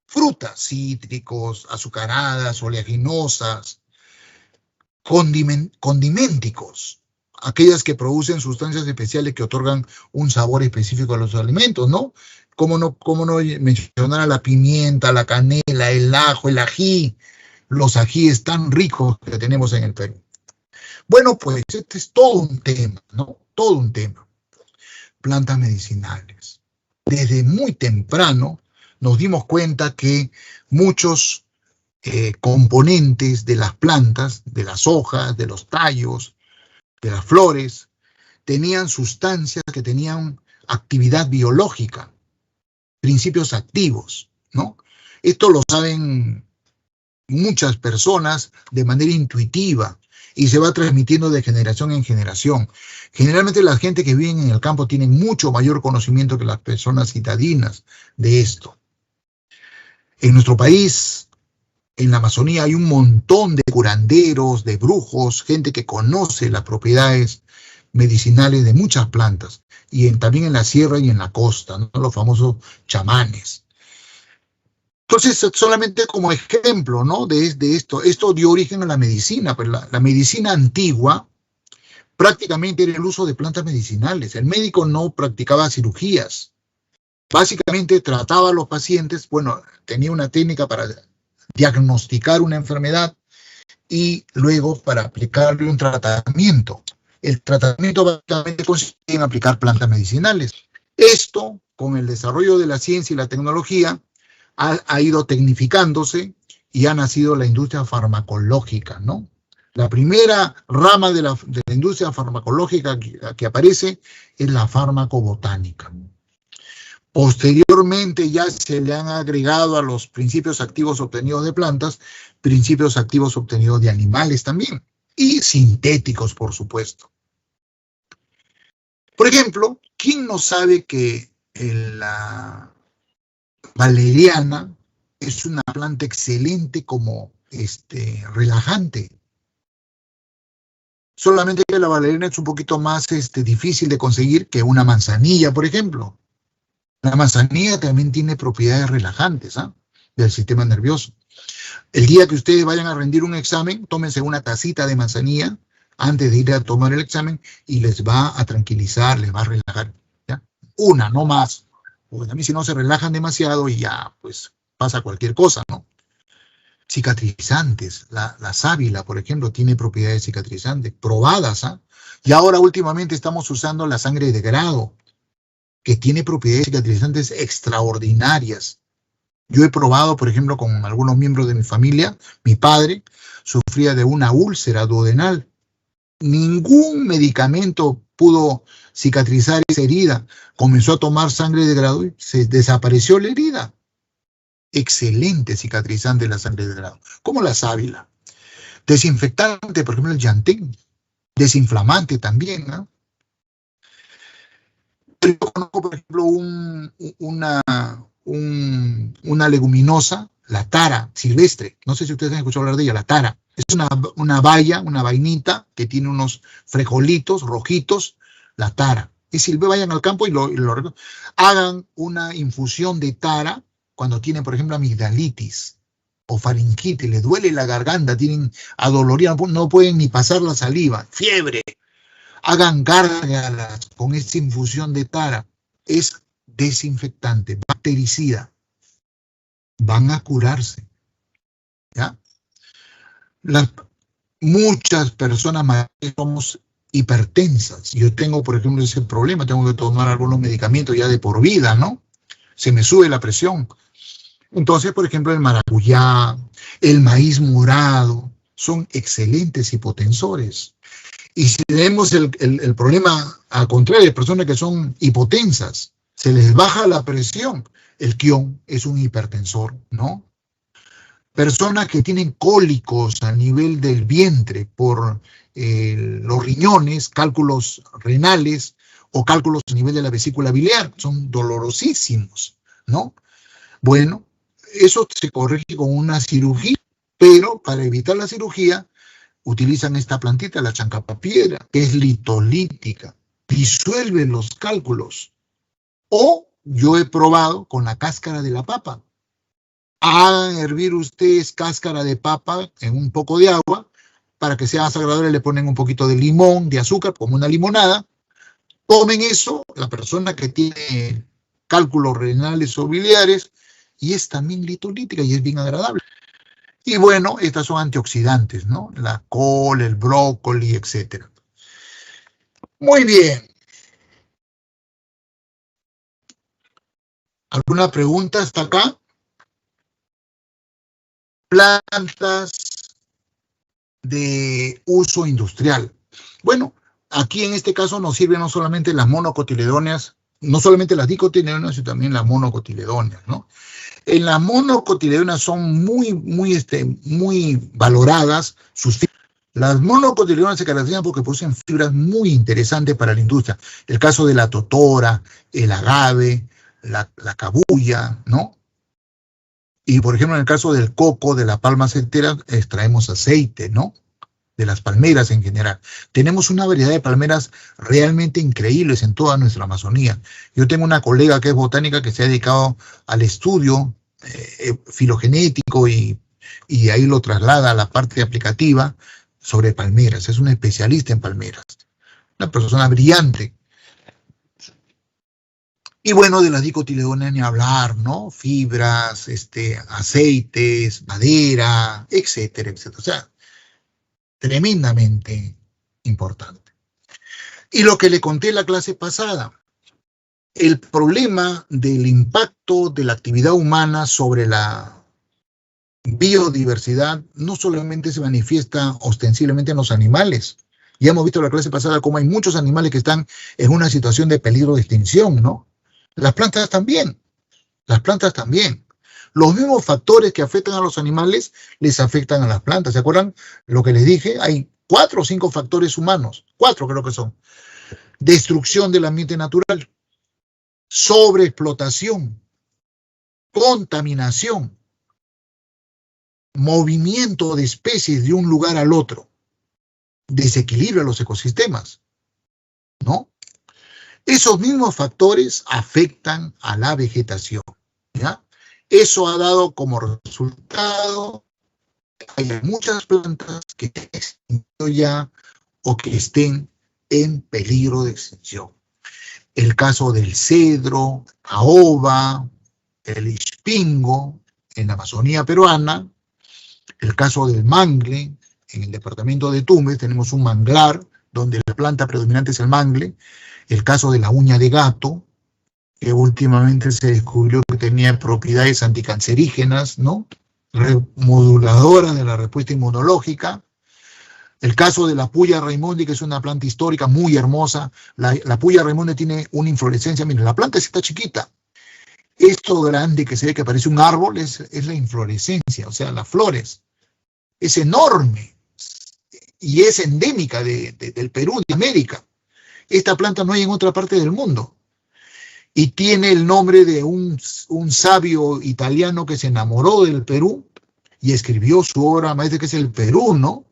Frutas, cítricos, azucaradas, oleaginosas, condimenticos, aquellas que producen sustancias especiales que otorgan un sabor específico a los alimentos, ¿no? ¿Cómo no mencionar a la pimienta, la canela, el ajo, el ají, los ajíes tan ricos que tenemos en el Perú? Bueno, pues este es todo un tema, ¿no? Todo un tema. Plantas medicinales. Desde muy temprano nos dimos cuenta que muchos componentes de las plantas, de las hojas, de los tallos, de las flores, tenían sustancias que tenían actividad biológica, principios activos, ¿no? Esto lo saben muchas personas de manera intuitiva y se va transmitiendo de generación en generación. Generalmente la gente que vive en el campo tiene mucho mayor conocimiento que las personas citadinas de esto. En nuestro país, en la Amazonía, hay un montón de curanderos, de brujos, gente que conoce las propiedades medicinales de muchas plantas, y también en la sierra y en la costa, ¿no? Los famosos chamanes. Entonces, solamente como ejemplo, ¿no? de esto dio origen a la medicina, pues la medicina antigua prácticamente era el uso de plantas medicinales. El médico no practicaba cirugías. Básicamente trataba a los pacientes, bueno, tenía una técnica para diagnosticar una enfermedad y luego para aplicarle un tratamiento. El tratamiento básicamente consiste en aplicar plantas medicinales. Esto, con el desarrollo de la ciencia y la tecnología, ha ido tecnificándose y ha nacido la industria farmacológica, ¿no? La primera rama de la industria farmacológica que aparece es la farmacobotánica. Posteriormente ya se le han agregado a los principios activos obtenidos de plantas, principios activos obtenidos de animales también, y sintéticos, por supuesto. Por ejemplo, ¿quién no sabe que la valeriana es una planta excelente como relajante? Solamente que la valeriana es un poquito más difícil de conseguir que una manzanilla, por ejemplo. La manzanilla también tiene propiedades relajantes del sistema nervioso. El día que ustedes vayan a rendir un examen, tómense una tacita de manzanilla antes de ir a tomar el examen y les va a tranquilizar, les va a relajar. ¿Ya? Una, no más. Porque también si no se relajan demasiado y ya, pues pasa cualquier cosa, ¿no? Cicatrizantes. La sábila, por ejemplo, tiene propiedades cicatrizantes, probadas. Y ahora últimamente estamos usando la sangre de grado, que tiene propiedades cicatrizantes extraordinarias. Yo he probado, por ejemplo, con algunos miembros de mi familia, mi padre sufría de una úlcera duodenal. Ningún medicamento pudo cicatrizar esa herida. Comenzó a tomar sangre de grado y se desapareció la herida. Excelente cicatrizante la sangre de grado, como la sábila. Desinfectante, por ejemplo, el llantén. Desinflamante también, ¿no? Yo conozco, por ejemplo, una leguminosa, la tara silvestre. No sé si ustedes han escuchado hablar de ella, la tara. Es una baya, una vainita que tiene unos frijolitos rojitos, la tara. Y si vayan al campo y hagan una infusión de tara cuando tienen, por ejemplo, amigdalitis o faringitis, les duele la garganta, tienen adoloría, no pueden ni pasar la saliva, fiebre. Hagan gárgaras con esta infusión de tara. Es desinfectante, bactericida. Van a curarse. ¿Ya? Muchas personas mayores somos hipertensas. Yo tengo, por ejemplo, ese problema. Tengo que tomar algunos medicamentos ya de por vida, ¿no? Se me sube la presión. Entonces, por ejemplo, el maracuyá, el maíz morado, son excelentes hipotensores. Y si tenemos el problema al contrario, de personas que son hipotensas, se les baja la presión. El quión es un hipertensor, ¿no? Personas que tienen cólicos a nivel del vientre por los riñones, cálculos renales o cálculos a nivel de la vesícula biliar, son dolorosísimos, ¿no? Bueno, eso se corrige con una cirugía, pero para evitar la cirugía, utilizan esta plantita, la chancapapiedra, que es litolítica, disuelve los cálculos. O yo he probado con la cáscara de la papa. Hagan hervir ustedes cáscara de papa en un poco de agua, para que sea más agradable le ponen un poquito de limón, de azúcar, como una limonada. Tomen eso, la persona que tiene cálculos renales o biliares, y es también litolítica y es bien agradable. Y bueno, estas son antioxidantes, ¿no? La col, el brócoli, etc. Muy bien. ¿Alguna pregunta hasta acá? Plantas de uso industrial. Bueno, aquí en este caso nos sirven no solamente las monocotiledóneas, no solamente las dicotiledóneas, sino también las monocotiledóneas, ¿no? En las monocotiledóneas son muy valoradas sus fibras. Las monocotiledóneas se caracterizan porque producen fibras muy interesantes para la industria. El caso de la totora, el agave, la cabuya, ¿no? Y por ejemplo, en el caso del coco, de la palma aceitera, extraemos aceite, ¿no? De las palmeras en general. Tenemos una variedad de palmeras realmente increíbles en toda nuestra Amazonía. Yo tengo una colega que es botánica que se ha dedicado al estudio filogenético y ahí lo traslada a la parte aplicativa sobre palmeras. Es una especialista en palmeras. Una persona brillante. Y bueno, de las dicotiledóneas ni hablar, ¿no? Fibras, aceites, madera, etcétera, etcétera. O sea, tremendamente importante. Y lo que le conté en la clase pasada, el problema del impacto de la actividad humana sobre la biodiversidad no solamente se manifiesta ostensiblemente en los animales. Ya hemos visto en la clase pasada cómo hay muchos animales que están en una situación de peligro de extinción, ¿no? Las plantas también. Las plantas también. Los mismos factores que afectan a los animales les afectan a las plantas. ¿Se acuerdan lo que les dije? Hay 4 o 5 factores humanos. 4 creo que son. Destrucción del ambiente natural, sobreexplotación, contaminación, movimiento de especies de un lugar al otro, desequilibra los ecosistemas, ¿no? Esos mismos factores afectan a la vegetación, ¿ya? Eso ha dado como resultado que hay muchas plantas que están extinguiendo ya o que estén en peligro de extinción. El caso del cedro, caoba, el ispingo en la Amazonía peruana, el caso del mangle, en el departamento de Tumbes tenemos un manglar donde la planta predominante es el mangle, el caso de la uña de gato, que últimamente se descubrió que tenía propiedades anticancerígenas, ¿no? Remoduladoras de la respuesta inmunológica. El caso de la puya raimondi, que es una planta histórica muy hermosa. La puya raimondi tiene una inflorescencia, miren, la planta está chiquita. Esto grande que se ve que parece un árbol es la inflorescencia, o sea, las flores. Es enorme y es endémica del Perú, de América. Esta planta no hay en otra parte del mundo. Y tiene el nombre de un sabio italiano que se enamoró del Perú y escribió su obra maestra, que es el Perú, ¿no?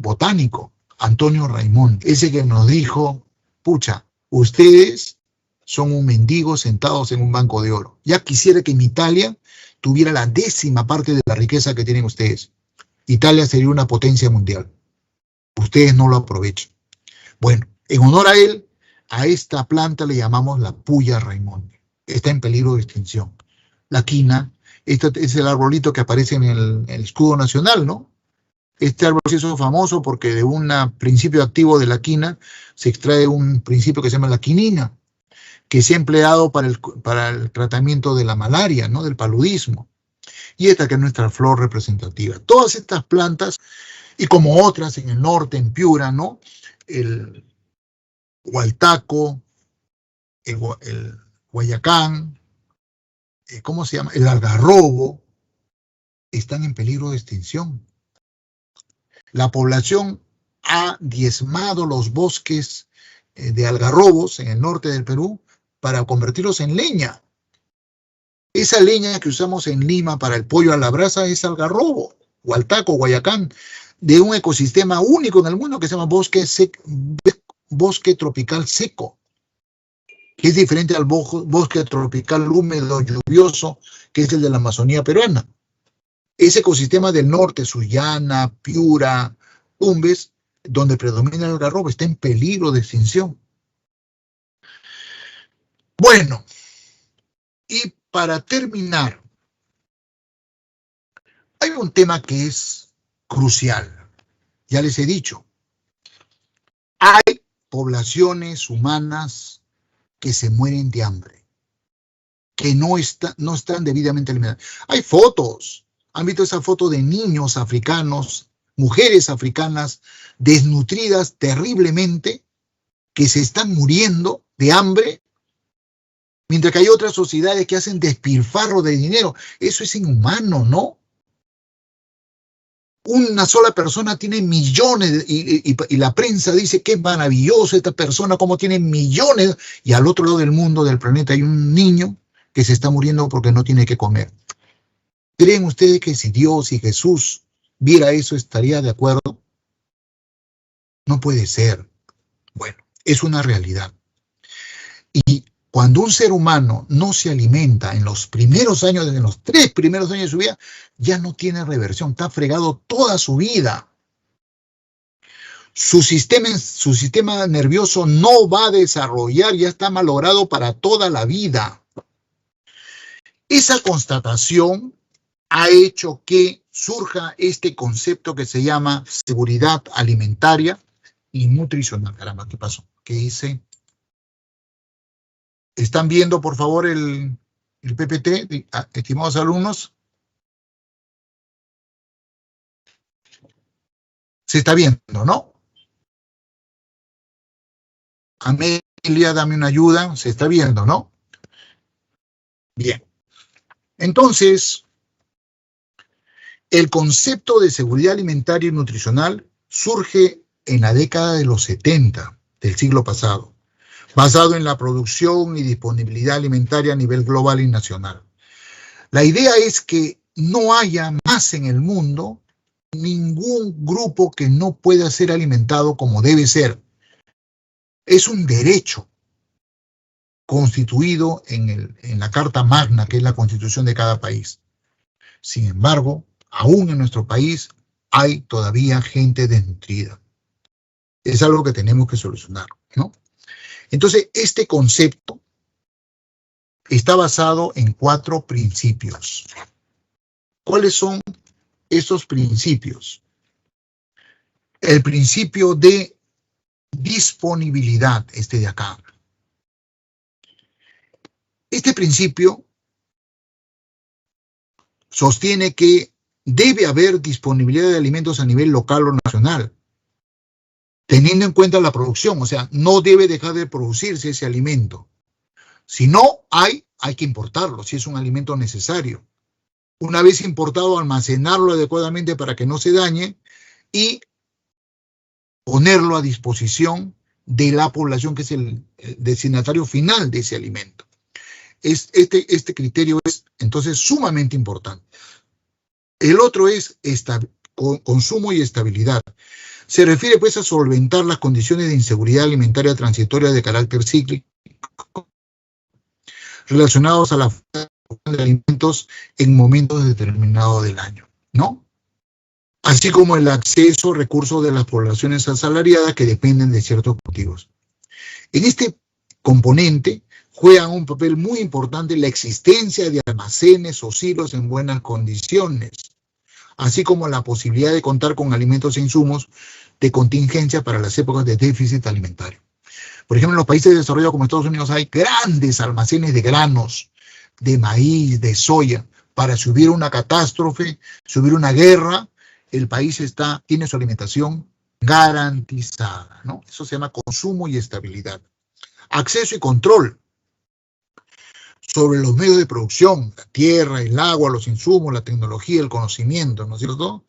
Botánico, Antonio Raimondi, ese que nos dijo, pucha, ustedes son un mendigo sentados en un banco de oro. Ya quisiera que en Italia tuviera la 10ª parte de la riqueza que tienen ustedes. Italia sería una potencia mundial. Ustedes no lo aprovechan. Bueno, en honor a él, a esta planta le llamamos la puya raimondi. Está en peligro de extinción. La quina, este es el arbolito que aparece en el escudo nacional, ¿no? Este árbol se hizo famoso porque de un principio activo de la quina se extrae un principio que se llama la quinina, que se ha empleado para el tratamiento de la malaria, ¿no? Del paludismo. Y esta que es nuestra flor representativa. Todas estas plantas, y como otras en el norte, en Piura, ¿no? El hualtaco, el guayacán, ¿cómo se llama? El algarrobo, están en peligro de extinción. La población ha diezmado los bosques de algarrobos en el norte del Perú para convertirlos en leña. Esa leña que usamos en Lima para el pollo a la brasa es algarrobo, hualtaco, guayacán, de un ecosistema único en el mundo que se llama bosque tropical seco, que es diferente al bosque tropical húmedo, lluvioso, que es el de la Amazonía peruana. Ese ecosistema del norte, Sullana, Piura, Tumbes, donde predomina el algarrobo, está en peligro de extinción. Bueno, y para terminar, hay un tema que es crucial. Ya les he dicho, hay poblaciones humanas que se mueren de hambre, que no están debidamente alimentadas. Hay fotos. ¿Han visto esa foto de niños africanos, mujeres africanas desnutridas terriblemente, que se están muriendo de hambre, mientras que hay otras sociedades que hacen despilfarro de dinero? Eso es inhumano, ¿no? Una sola persona tiene millones y la prensa dice que es maravilloso esta persona, cómo tiene millones, y al otro lado del mundo, del planeta, hay un niño que se está muriendo porque no tiene que comer. ¿Creen ustedes que si Dios y Jesús viera eso estaría de acuerdo? No puede ser. Bueno, es una realidad. Y cuando un ser humano no se alimenta en los primeros años, en los 3 primeros años de su vida, ya no tiene reversión, está fregado toda su vida. Su sistema nervioso no va a desarrollar, ya está malogrado para toda la vida. Esa constatación ha hecho que surja este concepto que se llama seguridad alimentaria y nutricional. Caramba, ¿qué pasó? ¿Qué hice? ¿Están viendo, por favor, el PPT, estimados alumnos? Se está viendo, ¿no? Amelia, dame una ayuda. Se está viendo, ¿no? Bien. Entonces, el concepto de seguridad alimentaria y nutricional surge en la década de los 70 del siglo pasado, basado en la producción y disponibilidad alimentaria a nivel global y nacional. La idea es que no haya más en el mundo ningún grupo que no pueda ser alimentado como debe ser. Es un derecho constituido en la Carta Magna, que es la constitución de cada país. Sin embargo, aún en nuestro país hay todavía gente desnutrida. Es algo que tenemos que solucionar, ¿no? Entonces, este concepto está basado en 4 principios. ¿Cuáles son esos principios? El principio de disponibilidad, este de acá. Este principio sostiene que debe haber disponibilidad de alimentos a nivel local o nacional, teniendo en cuenta la producción, o sea, no debe dejar de producirse ese alimento. Si no hay que importarlo, si es un alimento necesario. Una vez importado, almacenarlo adecuadamente para que no se dañe y ponerlo a disposición de la población que es el destinatario final de ese alimento. Este criterio es entonces sumamente importante. El otro es consumo y estabilidad. Se refiere pues a solventar las condiciones de inseguridad alimentaria transitoria de carácter cíclico relacionados a la falta de alimentos en momentos determinados del año, ¿no? Así como el acceso a recursos de las poblaciones asalariadas que dependen de ciertos cultivos. En este componente juegan un papel muy importante la existencia de almacenes o silos en buenas condiciones, así como la posibilidad de contar con alimentos e insumos de contingencia para las épocas de déficit alimentario. Por ejemplo, en los países desarrollados como Estados Unidos hay grandes almacenes de granos, de maíz, de soya, para si hubiera una catástrofe, si hubiera una guerra, el país tiene su alimentación garantizada, ¿no? Eso se llama consumo y estabilidad. Acceso y control sobre los medios de producción, la tierra, el agua, los insumos, la tecnología, el conocimiento, ¿no es cierto?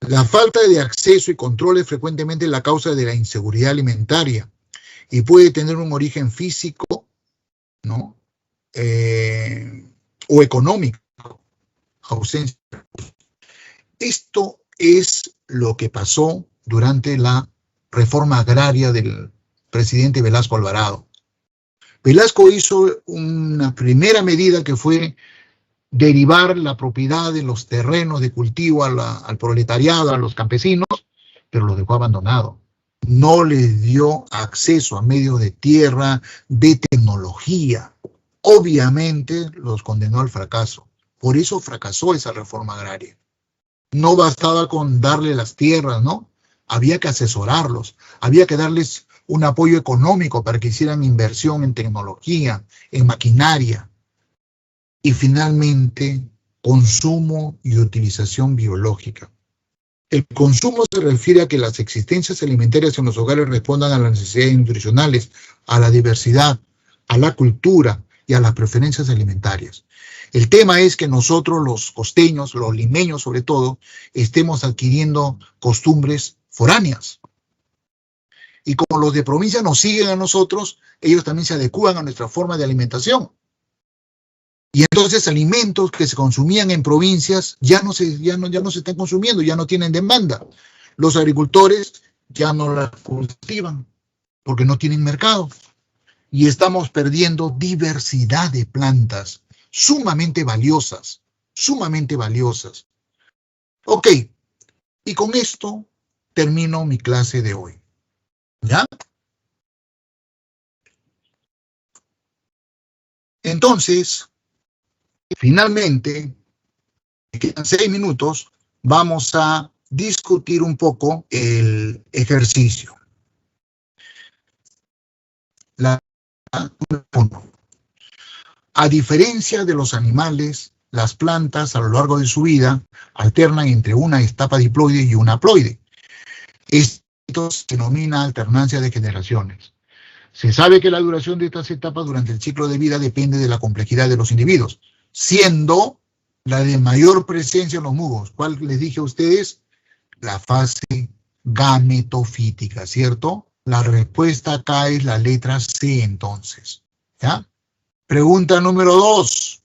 La falta de acceso y control es frecuentemente la causa de la inseguridad alimentaria y puede tener un origen físico, ¿no? O económico, ausencia. Esto es lo que pasó durante la reforma agraria del presidente Velasco Alvarado. Velasco hizo una primera medida que fue derivar la propiedad de los terrenos de cultivo al proletariado, a los campesinos, pero los dejó abandonados. No les dio acceso a medios de tierra, de tecnología. Obviamente los condenó al fracaso. Por eso fracasó esa reforma agraria. No bastaba con darle las tierras, ¿no? Había que asesorarlos, había que darles un apoyo económico para que hicieran inversión en tecnología, en maquinaria. Y finalmente, consumo y utilización biológica. El consumo se refiere a que las existencias alimentarias en los hogares respondan a las necesidades nutricionales, a la diversidad, a la cultura y a las preferencias alimentarias. El tema es que nosotros, los costeños, los limeños sobre todo, estemos adquiriendo costumbres foráneas. Y como los de provincia nos siguen a nosotros, ellos también se adecúan a nuestra forma de alimentación. Y entonces alimentos que se consumían en provincias ya no se están consumiendo, ya no tienen demanda. Los agricultores ya no las cultivan porque no tienen mercado. Y estamos perdiendo diversidad de plantas sumamente valiosas, sumamente valiosas. Ok, y con esto termino mi clase de hoy. ¿Ya? Entonces, finalmente, me quedan 6 minutos, vamos a discutir un poco el ejercicio. A diferencia de los animales, las plantas a lo largo de su vida alternan entre una etapa diploide y una haploide. Esto se denomina alternancia de generaciones. Se sabe que la duración de estas etapas durante el ciclo de vida depende de la complejidad de los individuos, siendo la de mayor presencia en los musgos. ¿Cuál les dije a ustedes? La fase gametofítica, ¿cierto? La respuesta acá es la letra C, entonces. ¿Ya? Pregunta número 2.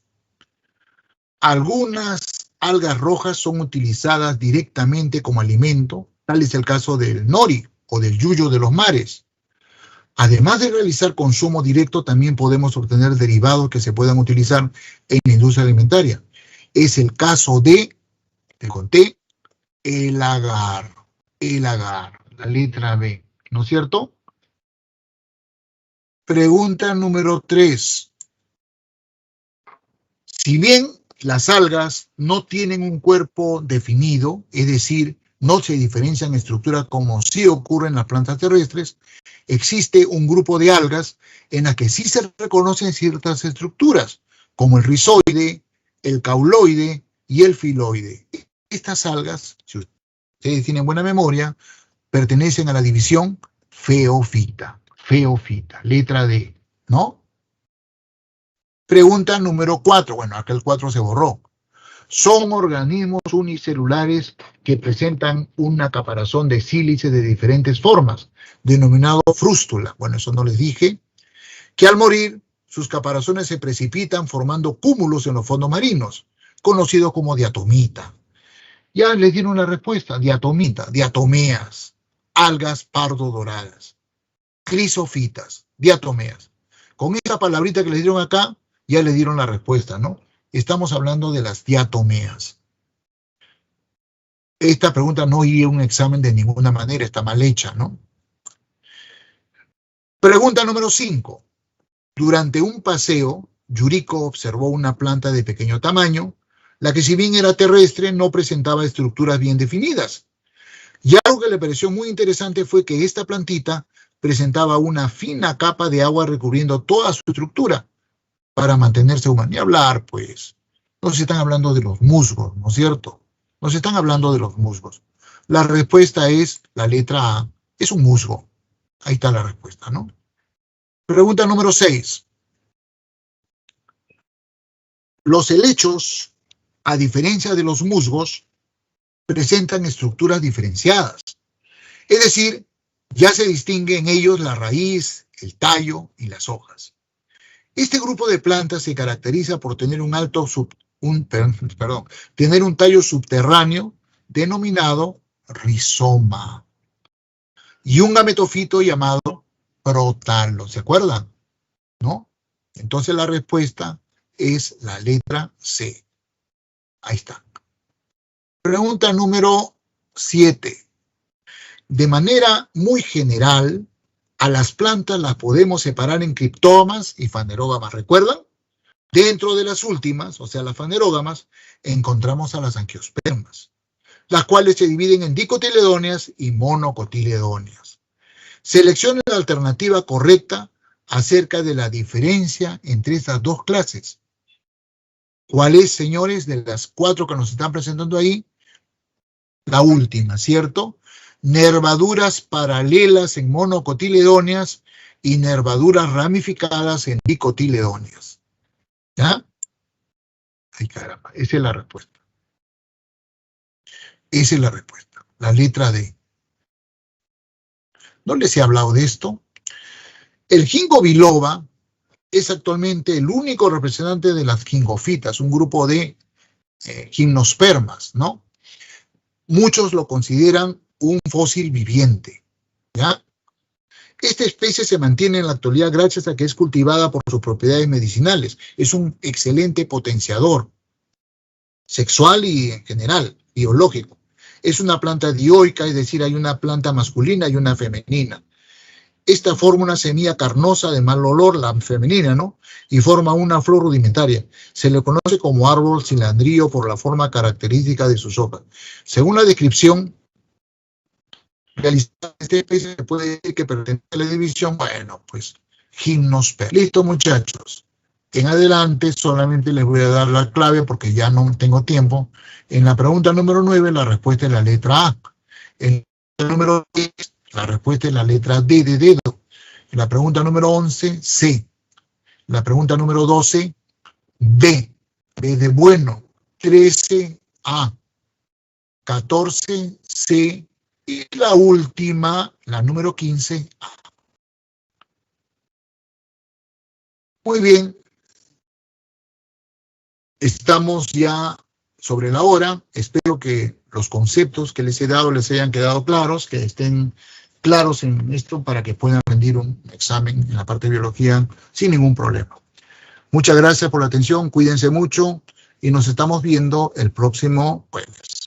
Algunas algas rojas son utilizadas directamente como alimento, tal es el caso del nori o del yuyo de los mares. Además de realizar consumo directo, también podemos obtener derivados que se puedan utilizar en la industria alimentaria. Es el caso de, te conté, el agar, la letra B, ¿no es cierto? Pregunta número 3. Si bien las algas no tienen un cuerpo definido, es decir, no se diferencian en estructura como sí ocurre en las plantas terrestres, existe un grupo de algas en las que sí se reconocen ciertas estructuras, como el rizoide, el cauloide y el filoide. Estas algas, si ustedes tienen buena memoria, pertenecen a la división feofita, letra D, ¿no? Pregunta número 4. Bueno, acá el 4 se borró. Son organismos unicelulares que presentan una caparazón de sílice de diferentes formas, denominado frústula. Bueno, eso no les dije. Que al morir, sus caparazones se precipitan formando cúmulos en los fondos marinos, conocidos como diatomita. Ya les dieron la respuesta. Diatomita, diatomeas, algas pardo-doradas, crisofitas, diatomeas. Con esta palabrita que les dieron acá, ya les dieron la respuesta, ¿no? Estamos hablando de las diatomeas. Esta pregunta no iría a un examen de ninguna manera, está mal hecha, ¿no? Pregunta número 5. Durante un paseo, Yuriko observó una planta de pequeño tamaño, la que si bien era terrestre, no presentaba estructuras bien definidas. Y algo que le pareció muy interesante fue que esta plantita presentaba una fina capa de agua recubriendo toda su estructura, para mantenerse humano. Y hablar, pues, no se están hablando de los musgos, ¿no es cierto? No se están hablando de los musgos. La respuesta es la letra A, es un musgo. Ahí está la respuesta, ¿no? Pregunta número 6. Los helechos, a diferencia de los musgos, presentan estructuras diferenciadas. Es decir, ya se distingue en ellos la raíz, el tallo y las hojas. Este grupo de plantas se caracteriza por tener un tallo subterráneo denominado rizoma y un gametofito llamado prótalo. ¿Se acuerdan? ¿No? Entonces la respuesta es la letra C. Ahí está. Pregunta número 7. De manera muy general, a las plantas las podemos separar en criptógamas y fanerógamas. ¿Recuerdan? Dentro de las últimas, o sea, las fanerógamas, encontramos a las angiospermas, las cuales se dividen en dicotiledóneas y monocotiledóneas. Seleccione la alternativa correcta acerca de la diferencia entre estas dos clases. ¿Cuál es, señores, de las 4 que nos están presentando ahí? La última, ¿cierto? Nervaduras paralelas en monocotiledóneas y nervaduras ramificadas en dicotiledóneas. ¿Ya? Ay, caramba, esa es la respuesta. Esa es la respuesta, la letra D. ¿No les he hablado de esto? El ginkgo biloba es actualmente el único representante de las gingofitas, un grupo de gimnospermas, ¿no? Muchos lo consideran un fósil viviente, ¿ya? Esta especie se mantiene en la actualidad gracias a que es cultivada por sus propiedades medicinales. Es un excelente potenciador sexual y en general, biológico. Es una planta dioica, es decir, hay una planta masculina y una femenina. Esta forma una semilla carnosa de mal olor, la femenina, ¿no? Y forma una flor rudimentaria. Se le conoce como árbol cilandrío por la forma característica de sus hojas. Según la descripción realizada de esta especie, se puede decir que pertenece a la división, bueno, pues, gimnosperma. Listo, muchachos. En adelante solamente les voy a dar la clave porque ya no tengo tiempo. En la pregunta número 9, la respuesta es la letra A. En el número 10, la respuesta es la letra D de dedo. La pregunta número 11, C. La pregunta número 12, B. B de bueno. 13, A. 14, C. Y la última, la número 15, A. Muy bien. Estamos ya sobre la hora. Espero que los conceptos que les he dado les hayan quedado claros, que estén claros en esto para que puedan rendir un examen en la parte de biología sin ningún problema. Muchas gracias por la atención, cuídense mucho y nos estamos viendo el próximo jueves.